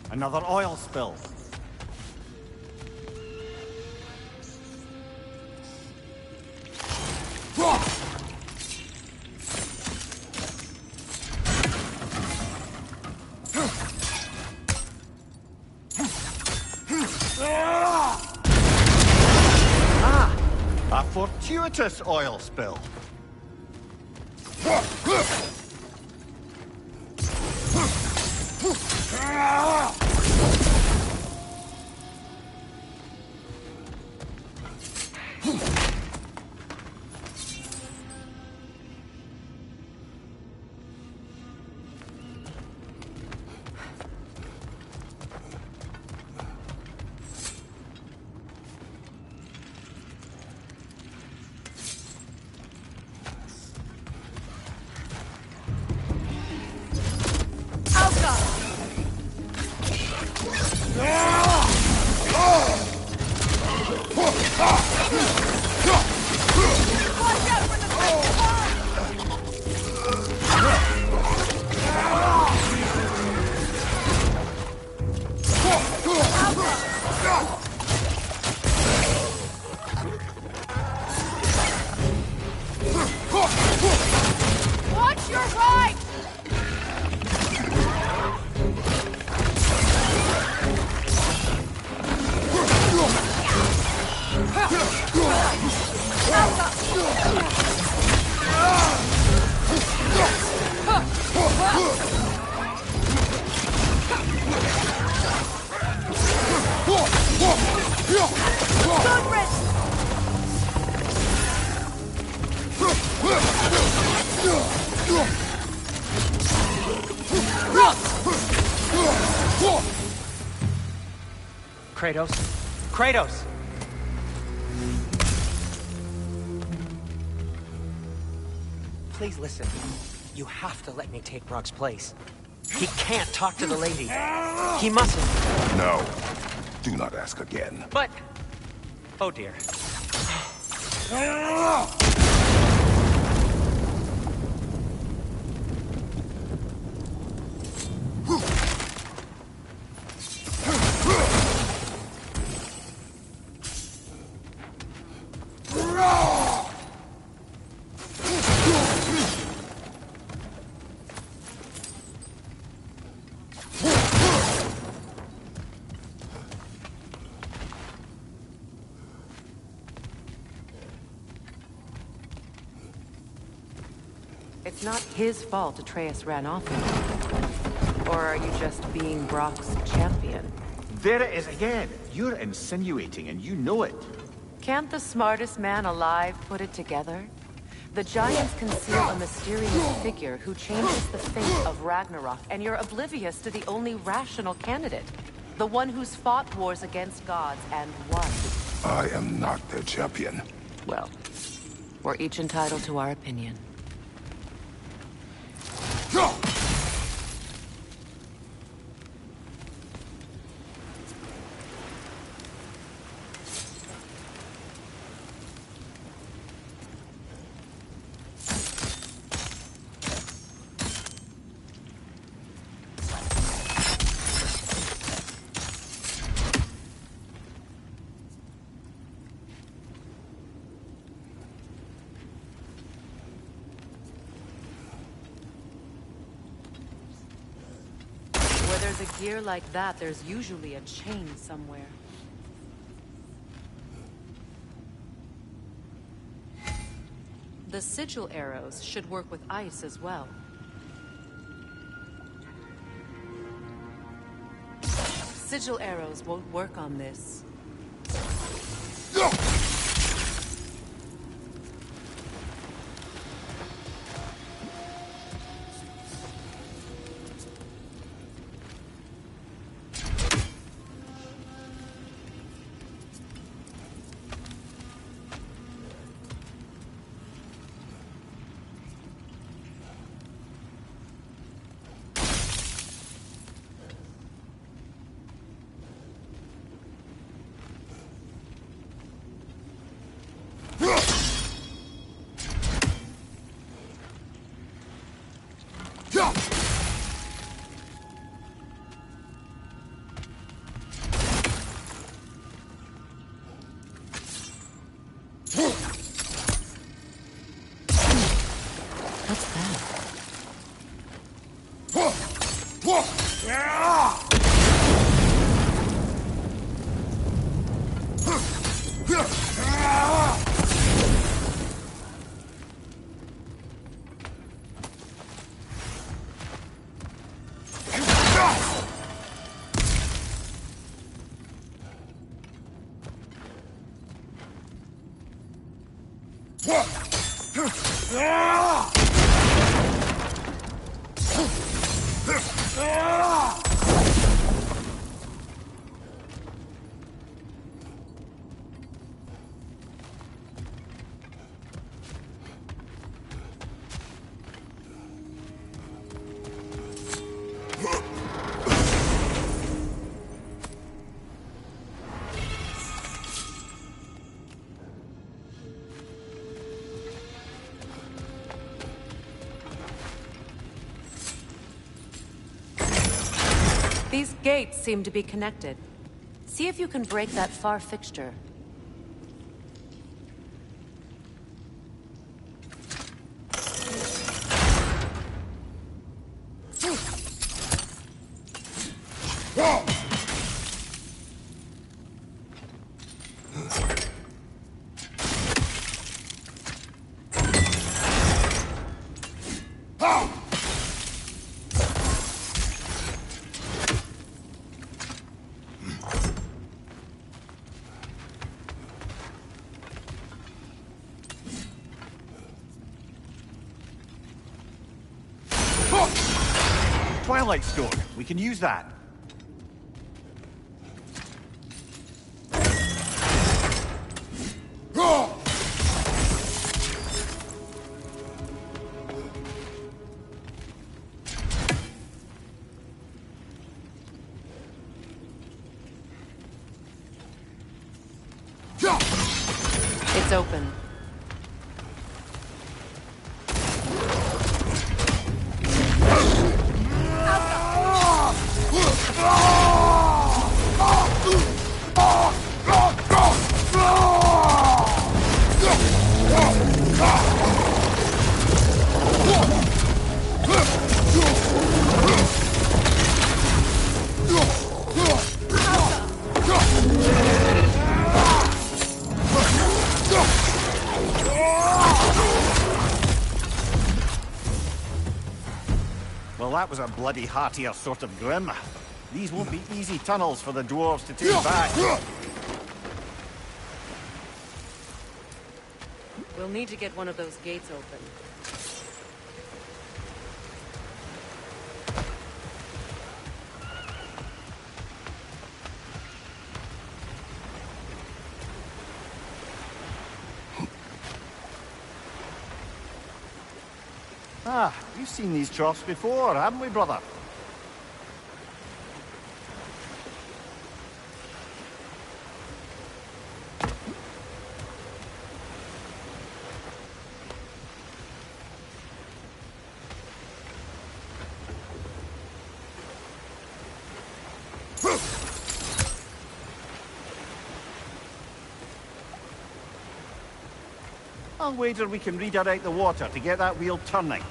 Another oil spill. A fortuitous oil spill. Watch your right! Kratos? Kratos! Please listen. You have to let me take Rock's place. He can't talk to the lady. He mustn't. No. Do not ask again. But... Oh dear. It's not his fault Atreus ran off with him. Or are you just being Brock's champion? There it is again. You're insinuating and you know it. Can't the smartest man alive put it together? The Giants conceal a mysterious figure who changes the fate of Ragnarok, and you're oblivious to the only rational candidate. The one who's fought wars against gods and won. I am not their champion. Well, we're each entitled to our opinion. Where there's a gear like that, there's usually a chain somewhere. The sigil arrows should work with ice as well. sigil arrows won't work on this. These gates seem to be connected. See if you can break that far fixture. Twilight Stone. We can use that. It's open. Well, that was a bloody heartier sort of grim. These won't be easy tunnels for the dwarves to take back. We'll need to get one of those gates open. Ah, we've seen these troughs before, haven't we, brother? I'll wager we can redirect the water to get that wheel turning.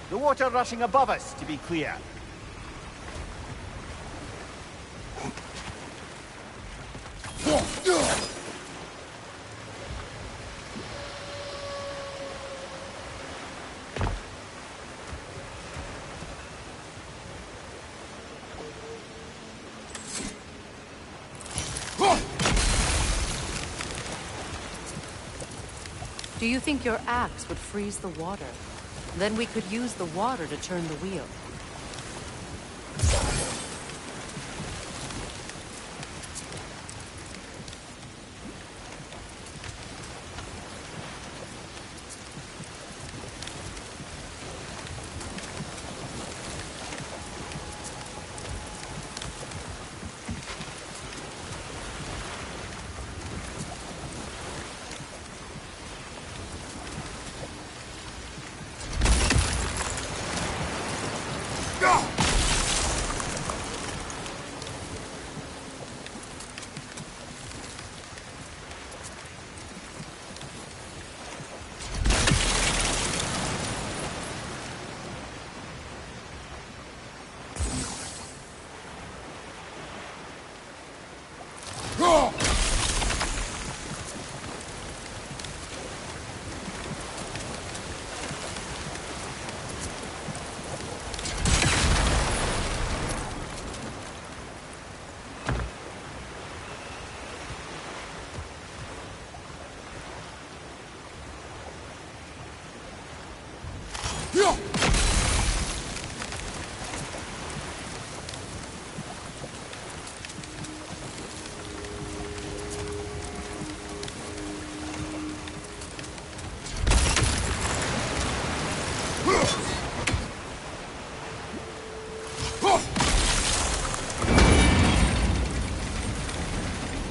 The water rushing above us, to be clear. Do you think your axe would freeze the water? Then we could use the water to turn the wheel.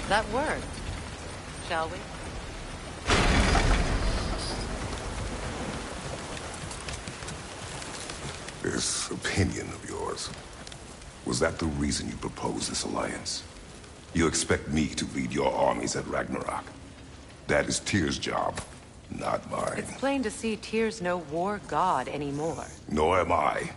That worked. Shall we? This opinion of yours, was that the reason you proposed this alliance? You expect me to lead your armies at Ragnarok? That is Tyr's job, not mine. It's plain to see Tyr's no war god anymore. Nor am I.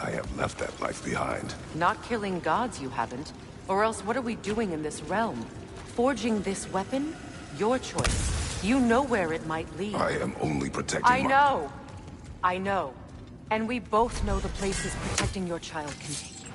I have left that life behind. Not killing gods, you haven't. Or else what are we doing in this realm? Forging this weapon? Your choice. You know where it might lead. I am only protecting I know. I know. And we both know the places protecting your child can take you.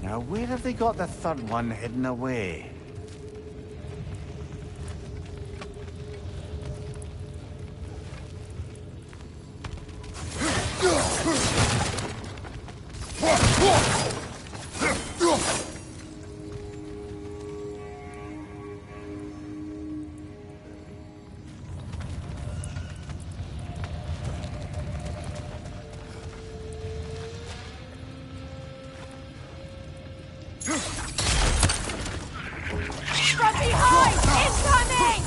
Now, where have they got the third one hidden away? From behind! Incoming!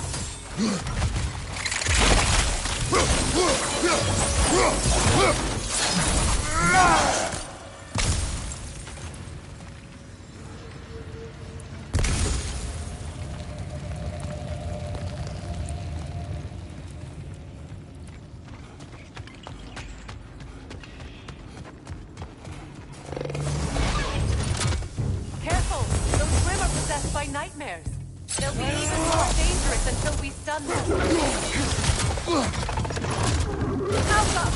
Careful! Those Grimm are possessed by nightmares. They'll be even more dangerous until we stun them. Alpha!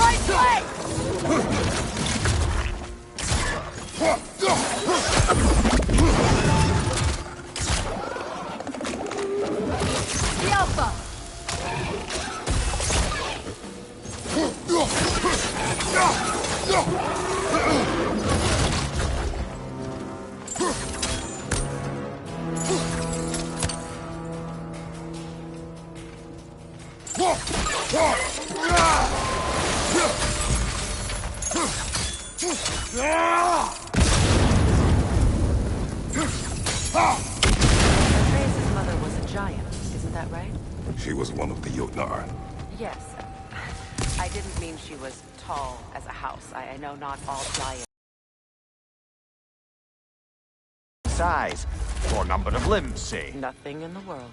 Right leg! The Alpha! Atreus' mother was a giant, isn't that right? She was one of the Jotnar. Yes. I didn't mean she was tall as a house. I know not all giants. Size, or number of limbs, say. Nothing in the world.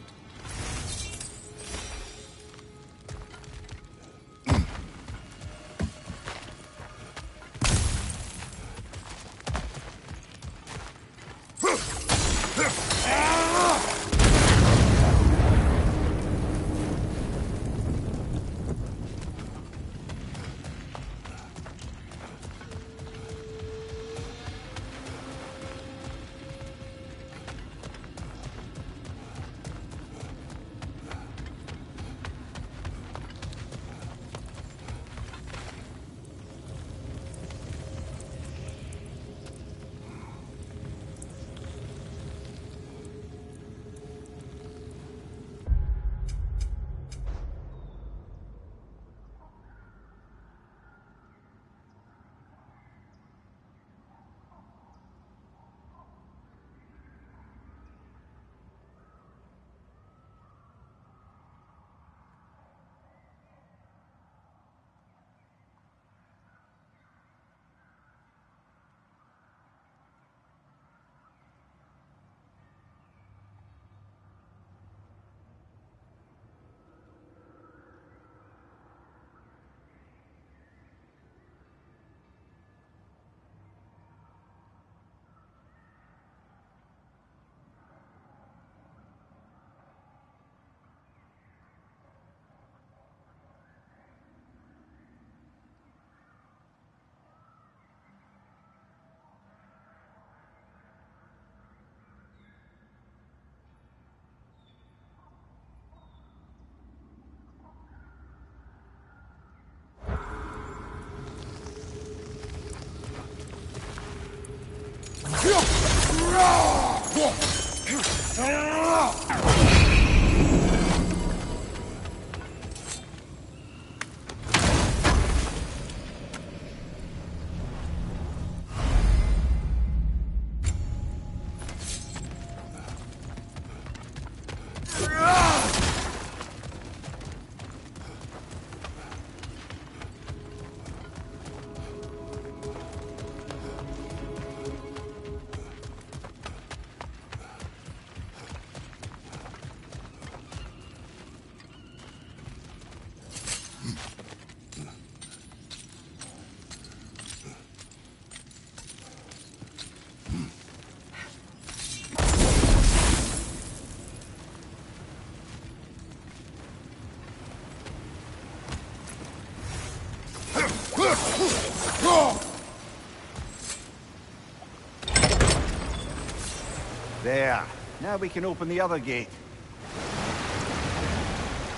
There. Now we can open the other gate.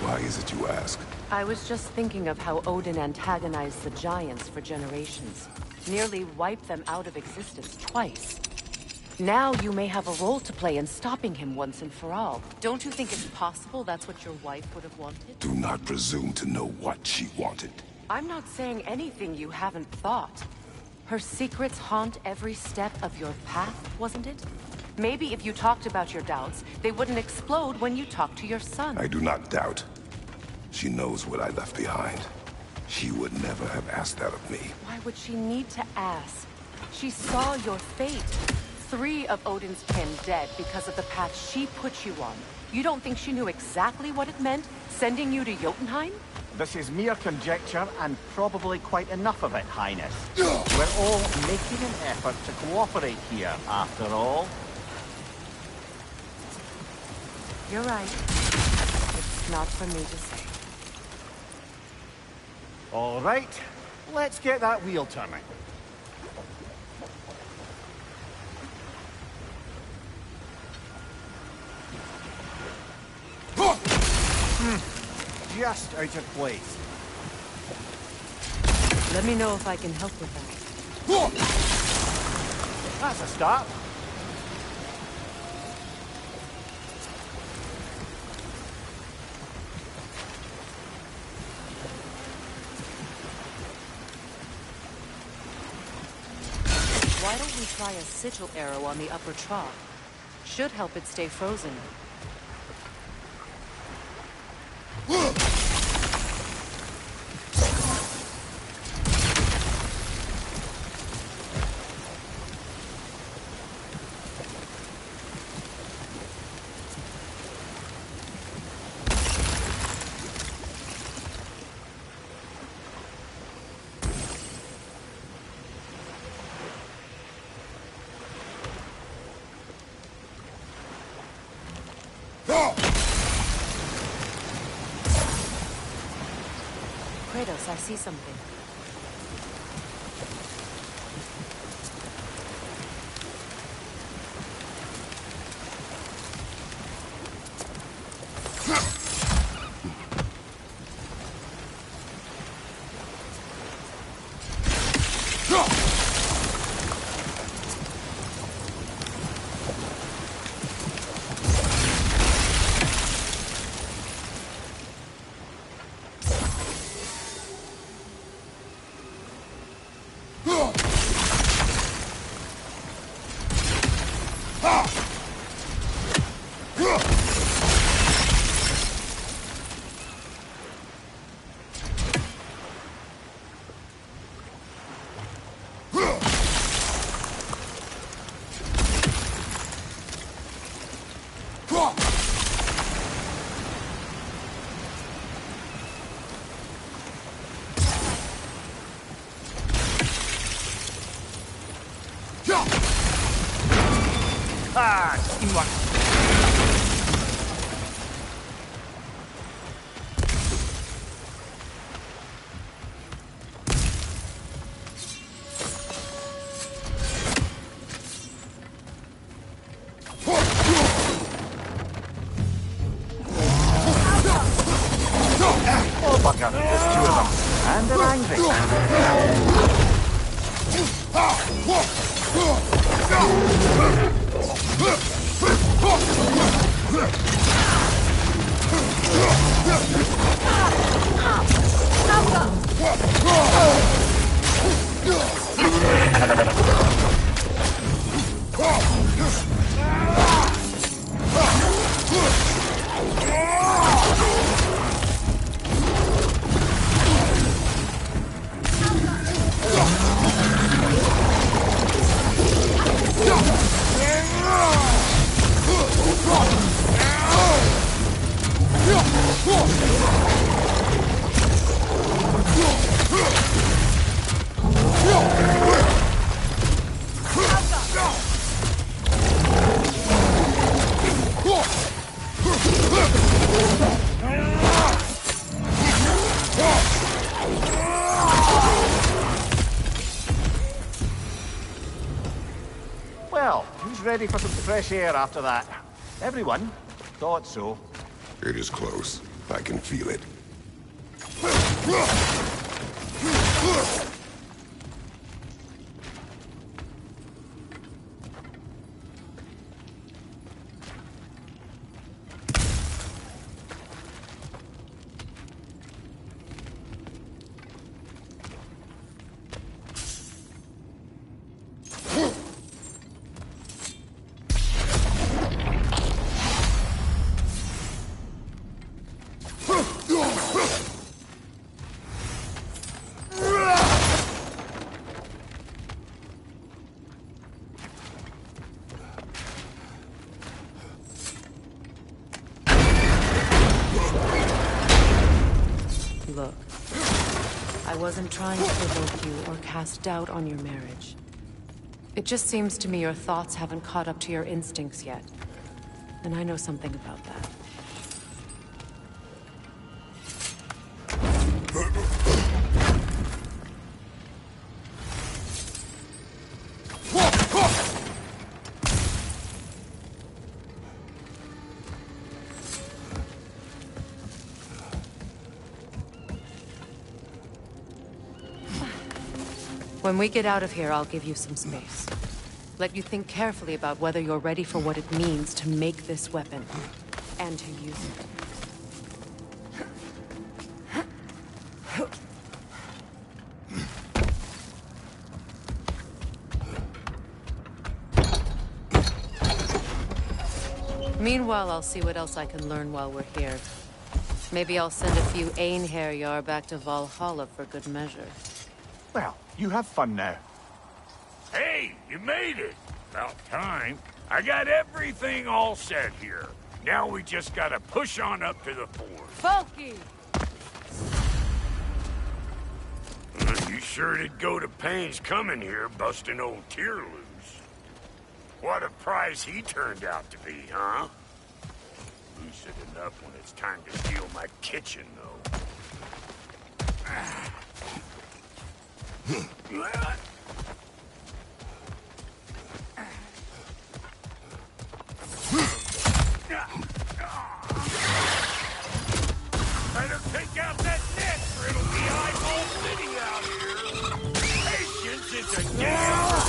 Why is it you ask? I was just thinking of how Odin antagonized the giants for generations. Nearly wiped them out of existence twice. Now you may have a role to play in stopping him once and for all. Don't you think it's possible that's what your wife would have wanted? Do not presume to know what she wanted. I'm not saying anything you haven't thought. Her secrets haunt every step of your path, wasn't it? Maybe if you talked about your doubts, they wouldn't explode when you talked to your son. I do not doubt. She knows what I left behind. She would never have asked that of me. Why would she need to ask? She saw your fate. 3 of Odin's kin dead because of the path she put you on. You don't think she knew exactly what it meant, sending you to Jotunheim? This is mere conjecture, and probably quite enough of it, Highness. We're all making an effort to cooperate here, after all. You're right. It's not for me to say. All right, let's get that wheel turning. Just out of place. Let me know if I can help with that. That's a start. Why don't we try a sigil arrow on the upper trough? Should help it stay frozen. Kratos, I see something. Teamwork. Oh, bugger. There's two of them. And they're angry. Well, who's ready for some fresh air after that? Everyone? Thought so. It is close. I can feel it. Look, I wasn't trying to provoke you or cast doubt on your marriage. It just seems to me your thoughts haven't caught up to your instincts yet. And I know something about that. When we get out of here, I'll give you some space. Let you think carefully about whether you're ready for what it means to make this weapon, and to use it. Meanwhile, I'll see what else I can learn while we're here. Maybe I'll send a few Einherjar back to Valhalla for good measure. Well, you have fun now. Hey, you made it! About time. I got everything all set here. Now we just gotta push on up to the fort. Falky! You sure did go to pains coming here, busting old Tyr loose. What a prize he turned out to be, huh? Lucid enough when it's time to steal my kitchen, though. Better take out that net, or it'll be eyeball city out here. Patience is a damn...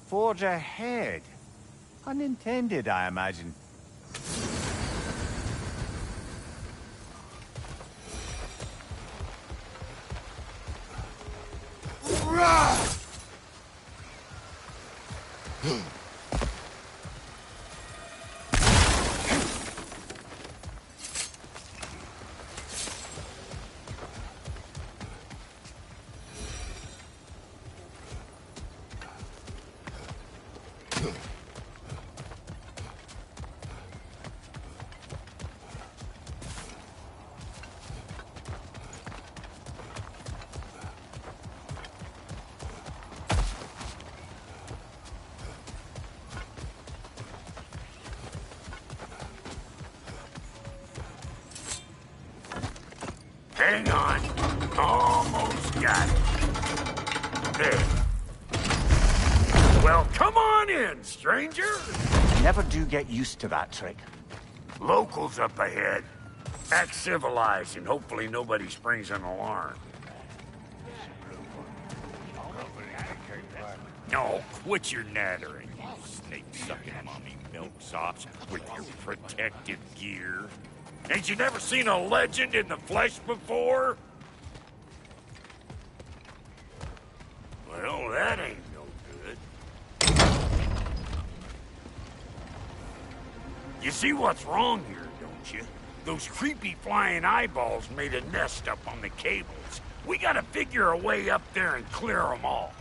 Forge ahead. Unintended, I imagine. Hang on. Almost got it. There. Well, come on in, stranger. Never do get used to that trick. Locals up ahead. Act civilized and hopefully nobody springs an alarm. No, quit your nattering, you snake-sucking mommy milksops with your protective gear. Ain't you never seen a legend in the flesh before? Well, that ain't no good. You see what's wrong here, don't you? Those creepy flying eyeballs made a nest up on the cables. We gotta figure a way up there and clear them all.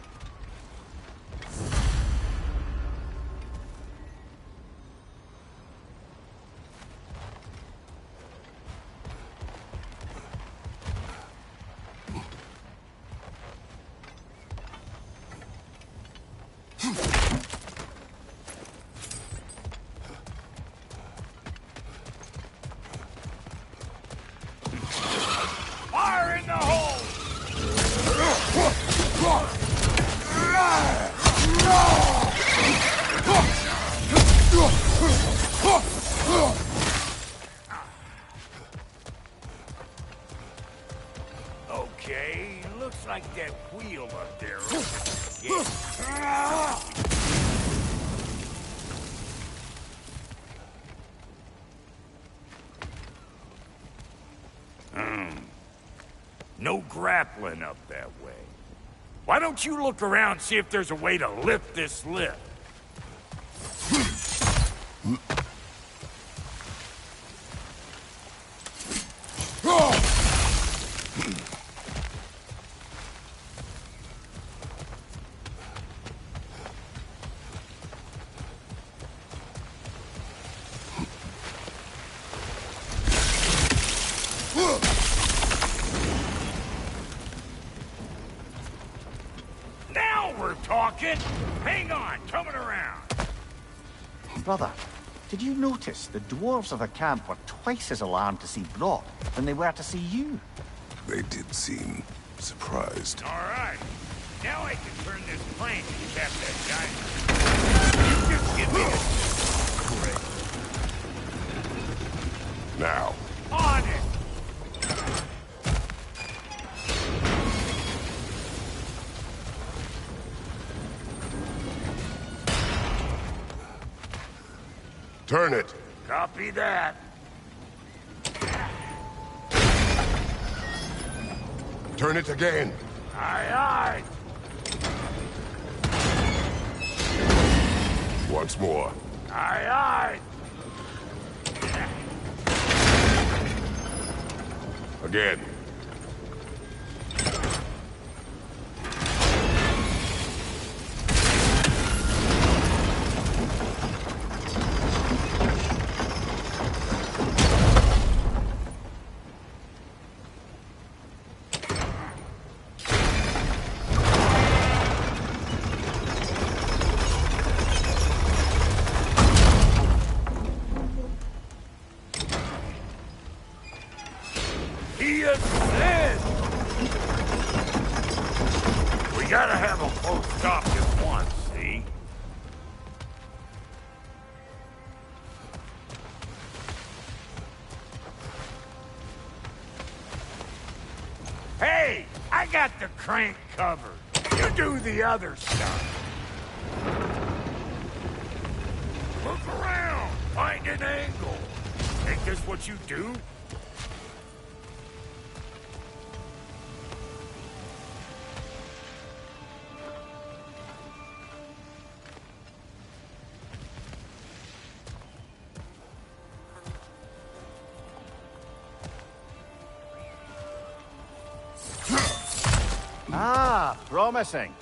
Fire in the hole! Okay, looks like that wheel up there. Yeah. No grappling up that way. Why don't you look around, see if there's a way to lift this lift? Now we're talking! Hang on, coming around. Brother, did you notice the dwarves of the camp were twice as alarmed to see Brock than they were to see you? They did seem surprised. All right. Now I can turn this plane and cap that giant. You just give me the... Now. On it! Turn it. Copy that. Turn it again. Aye, aye. Once more. Aye, aye. Again. He is dead! We gotta have them both stopped at once, see? Hey! I got the crank covered. You do the other stuff. Look around! Find an angle! Ain't this what you do? Ah, promising.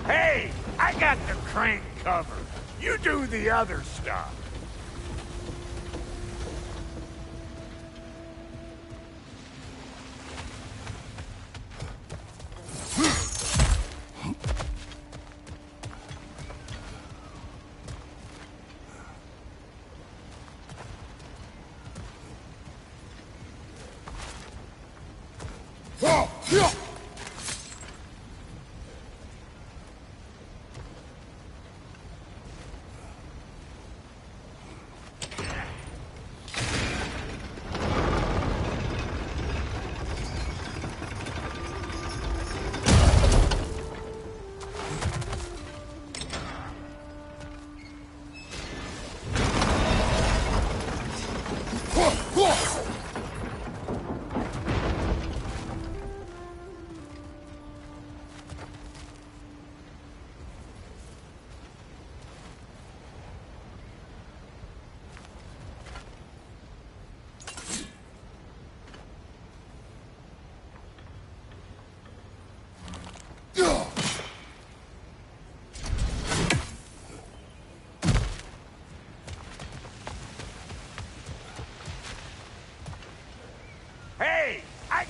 Hey, I got the crank covered. You do the other stuff.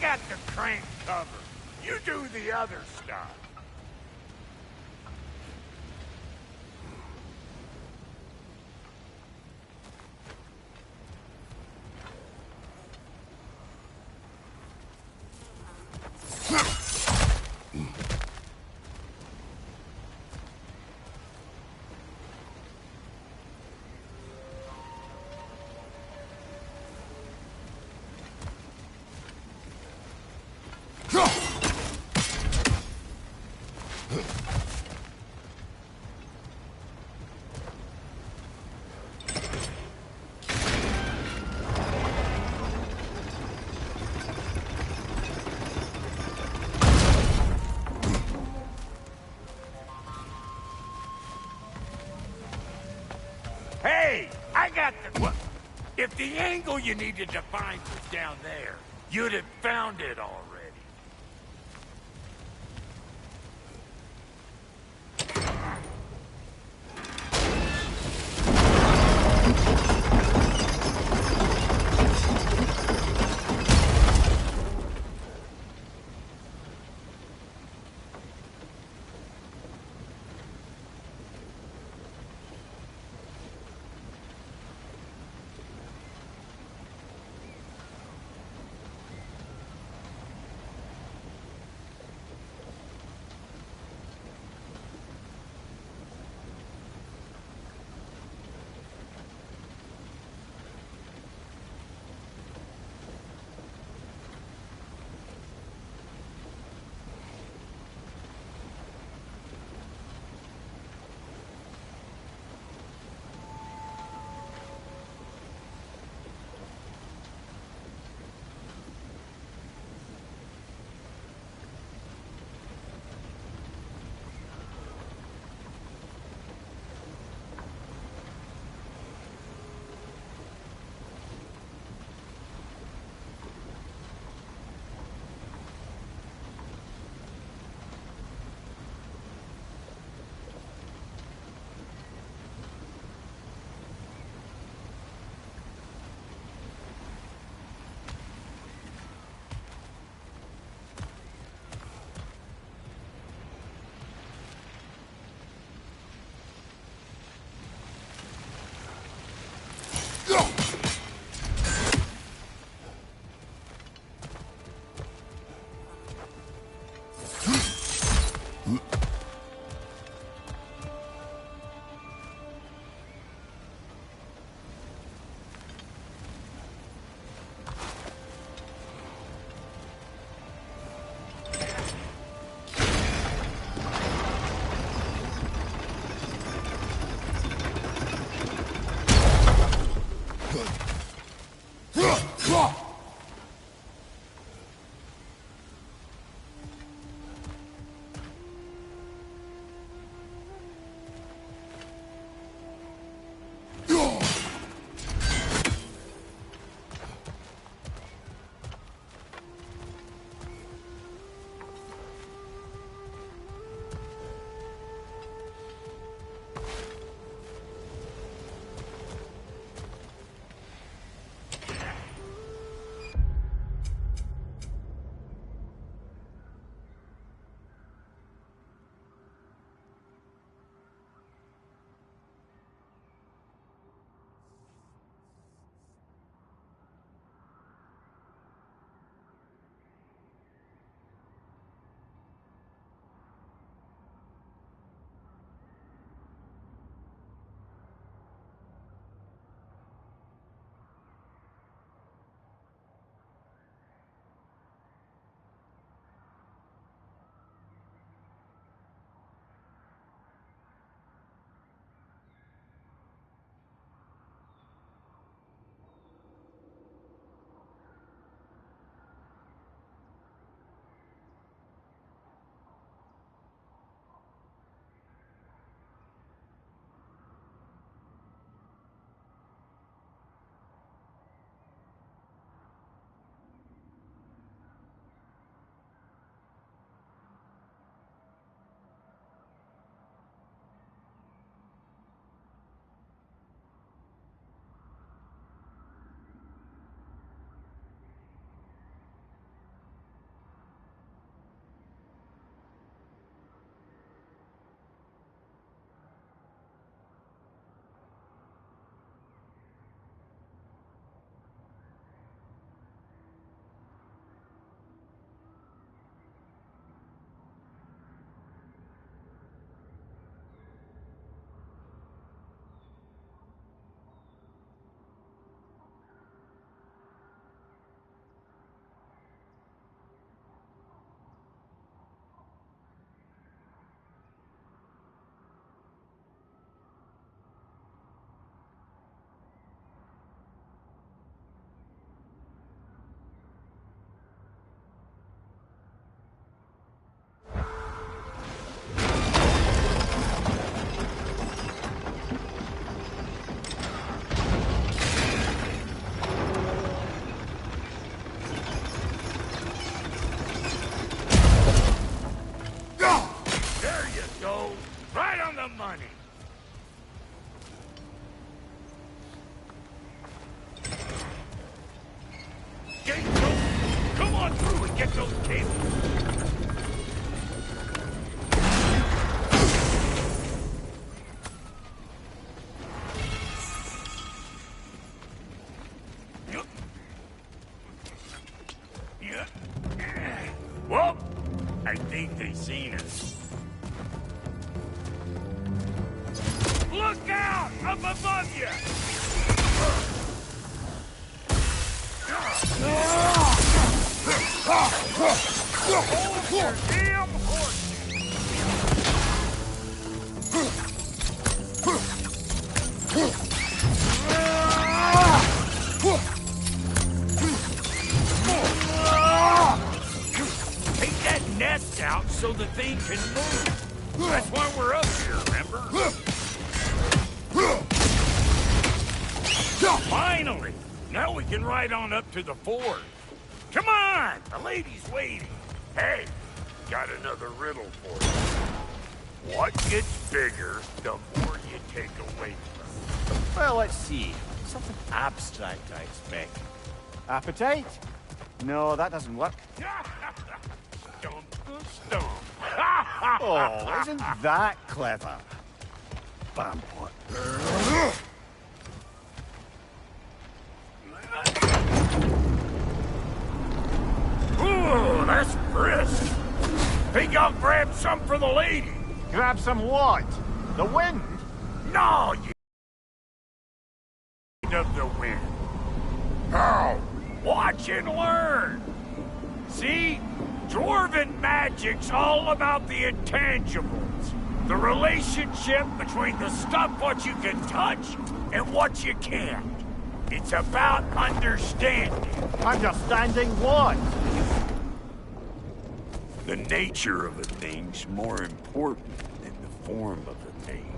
got the crank covered. You do the other stuff. Hey, I got the... What? If the angle you needed to find was down there, you'd have found it already. on through and get those cables. Well, I think they seen us. Look out! Up above you! Hold your damn Take that nest out so the thing can move. That's why we're up here, remember? Finally! Now we can ride on up to the fort. Come on! The lady's waiting. Hey, got another riddle for you. What gets bigger the more you take away from it? Well, let's see. Something abstract, I expect. Appetite? No, that doesn't work. Stump the stump. Oh, isn't that clever? Bam, what? Ooh, that's brisk. Think I'll grab some for the lady. Grab some what? The wind? No, you of the wind. How? Watch and learn. See? Dwarven magic's all about the intangibles. The relationship between the stuff what you can touch and what you can't. It's about understanding. Understanding what? The nature of a thing's more important than the form of a thing.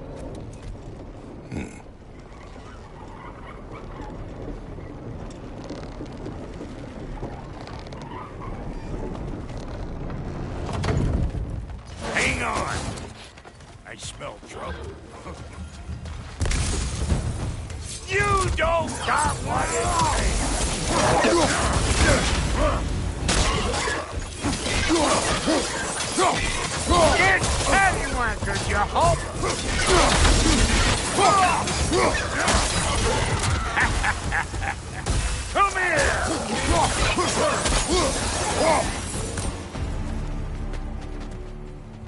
Hang on. I smell trouble. You don't got what it takes. Get anyone, could you hope? Come here!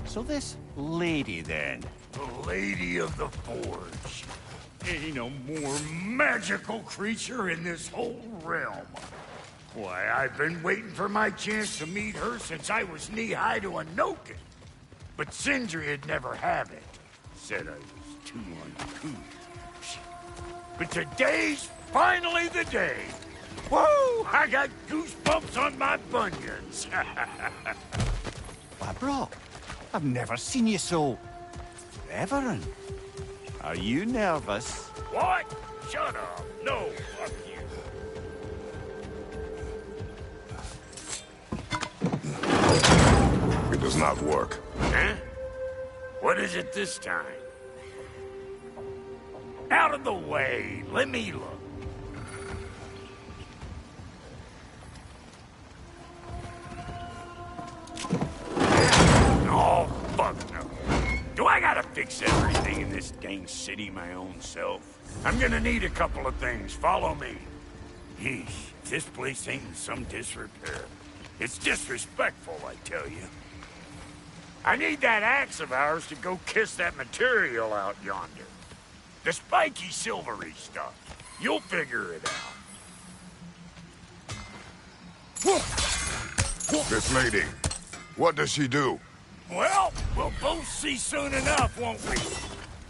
So this lady, then? The Lady of the Forge. Ain't no more magical creature in this whole realm. Why, I've been waiting for my chance to meet her since I was knee-high to a Noken. But Sindri'd never have it. Said I was too uncouth. But today's finally the day. Whoa! I got goosebumps on my bunions. Why, bro, I've never seen you so... reverent. Are you nervous? What? Shut up. No, fuck you. It does not work. Huh? What is it this time? Out of the way. Let me look. Oh, fuck no. Do I gotta fix everything in this dang city my own self? I'm gonna need a couple of things. Follow me. Yeesh, this place ain't in some disrepair. It's disrespectful, I tell you. I need that axe of ours to go kiss that material out yonder. The spiky, silvery stuff. You'll figure it out. This lady, what does she do? Well, we'll both see soon enough, won't we?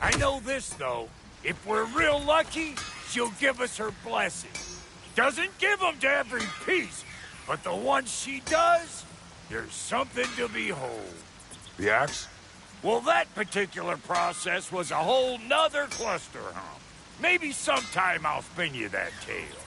I know this, though. If we're real lucky, she'll give us her blessing. Doesn't give them to every piece, but the ones she does, there's something to behold. The axe? Well, that particular process was a whole nother cluster hump. Maybe sometime I'll spin you that tale.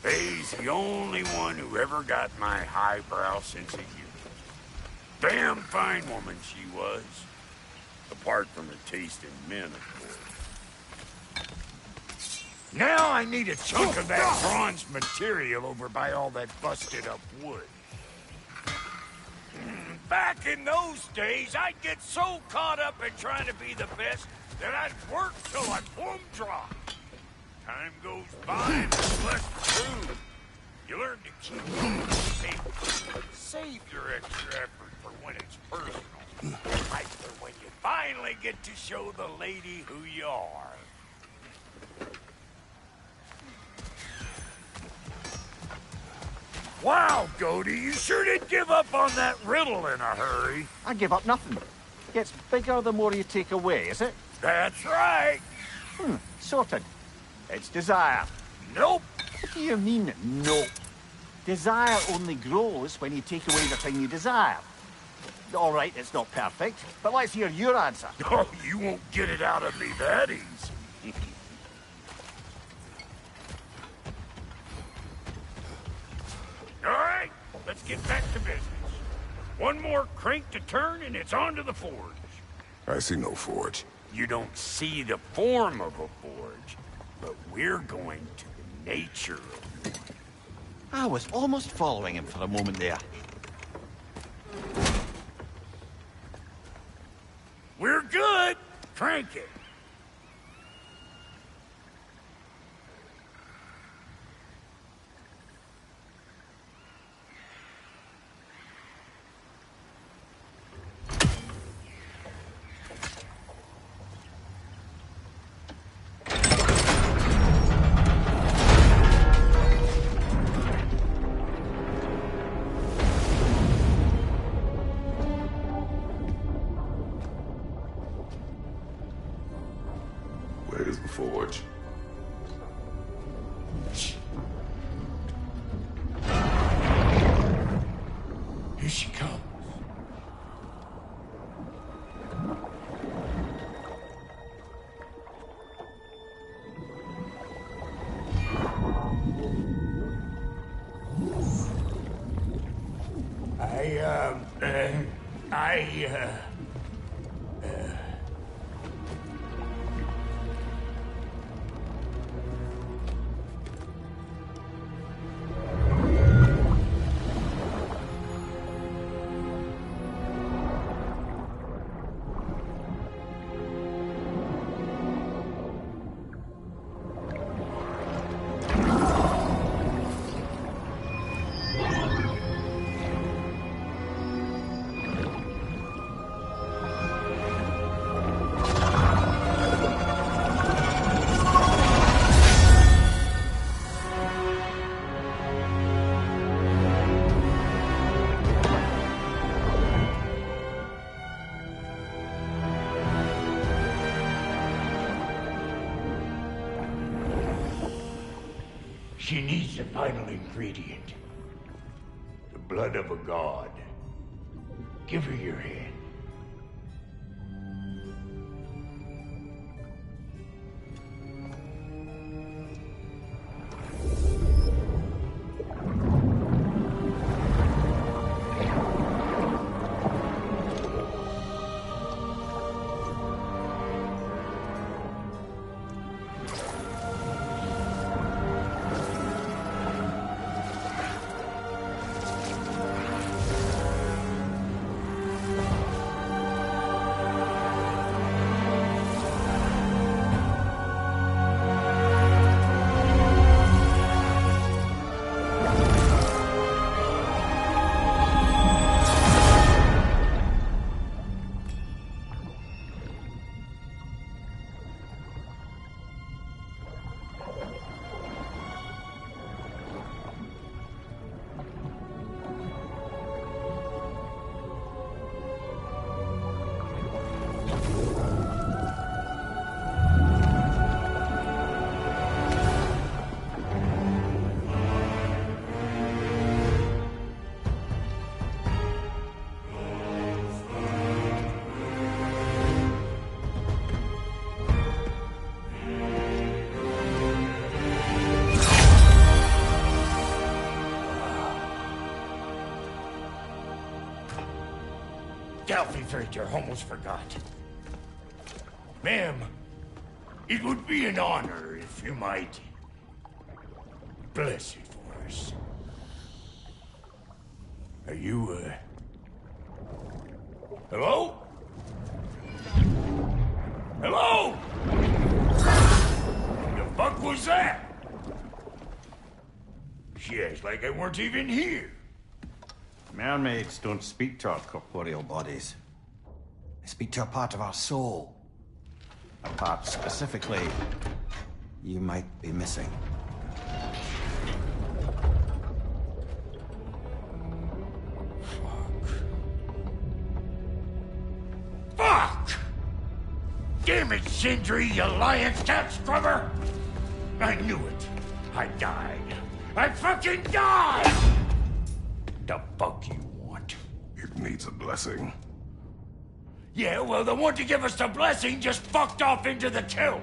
Faye's the only one who ever got my highbrow sense of humor. Damn fine woman she was. Apart from her taste in men, of course. Now I need a chunk of that bronze material over by all that busted up wood. Back in those days, I'd get so caught up in trying to be the best that I'd work till I plumb dry. Time goes by and it's less true. You learn to keep pace. Save your extra effort for when it's personal. Like for when you finally get to show the lady who you are. Wow, Goody, you sure did give up on that riddle in a hurry. I give up nothing. Gets bigger the more you take away, is it? That's right. Sorted. It's desire. Nope. What do you mean, nope? Desire only grows when you take away the thing you desire. All right, it's not perfect, but let's hear your answer. Oh, you won't get it out of me that easy. All right, let's get back to business. One more crank to turn and it's on to the forge. I see no forge. You don't see the form of a forge, but we're going to the nature of one. I was almost following him for a moment there. We're good. Crank it. Where's the forge? Here she comes. She needs the final ingredient. The blood of a god. Give her your hand. he's right there. Almost forgot. Ma'am, it would be an honor if you might bless it for us. Are you, hello? Hello? The fuck was that? Yes, like I weren't even here. Mermaids don't speak to our corporeal bodies. They speak to a part of our soul. A part specifically you might be missing. Fuck! Damn it, Sindri, you lying cat scrubber! I knew it. I died. I fucking died! The fuck you want? It needs a blessing. Yeah, well, the one to give us the blessing just fucked off into the tomb.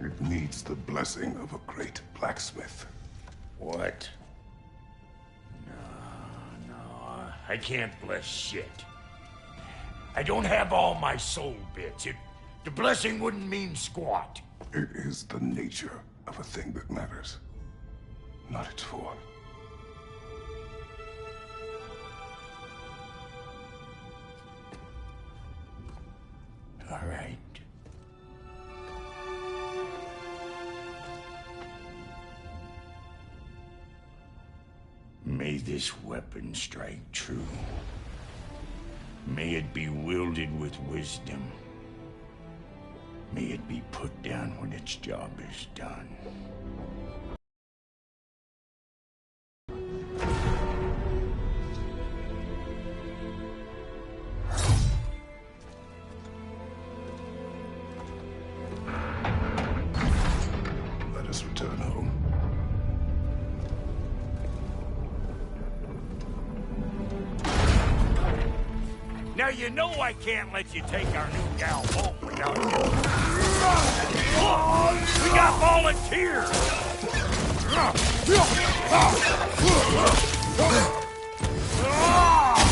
It needs the blessing of a great blacksmith. What? No, I can't bless shit. I don't have all my soul bits. The blessing wouldn't mean squat. It is the nature of a thing that matters, not its form. All right. May this weapon strike true. May it be wielded with wisdom. May it be put down when its job is done. Let us return home. Now you know I can't let you take our new gal home without you. We got volunteers!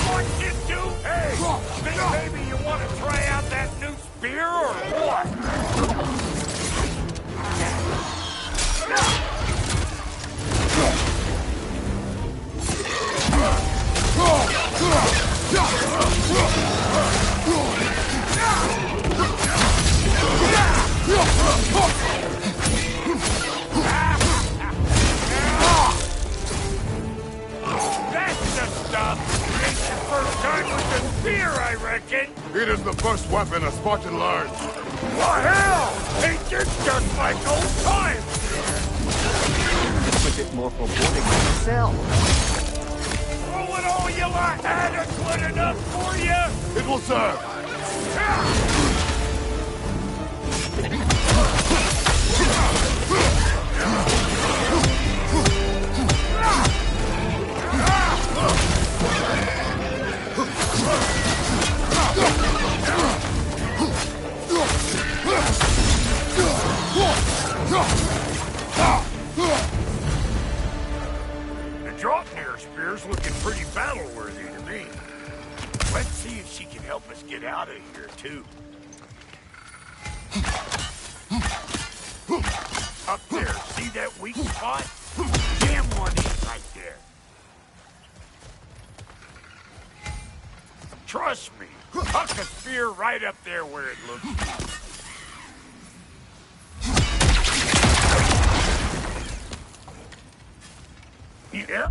What you do? Hey, think maybe you want to try out that new spear or what? That's the stuff! Ain't your first time with the spear, I reckon! It is the first weapon a Spartan learns. What hell? Ain't this just like old times? It's a bit more foreboding than yourself. Oh, would all you lot adequate enough for you? It will serve. The Draupnir spear's looking pretty battle-worthy to me. Let's see if she can help us get out of here, too. Up there, see that weak spot? Jam one in right there. Trust me, huck a spear right up there where it looks weak. Yeah.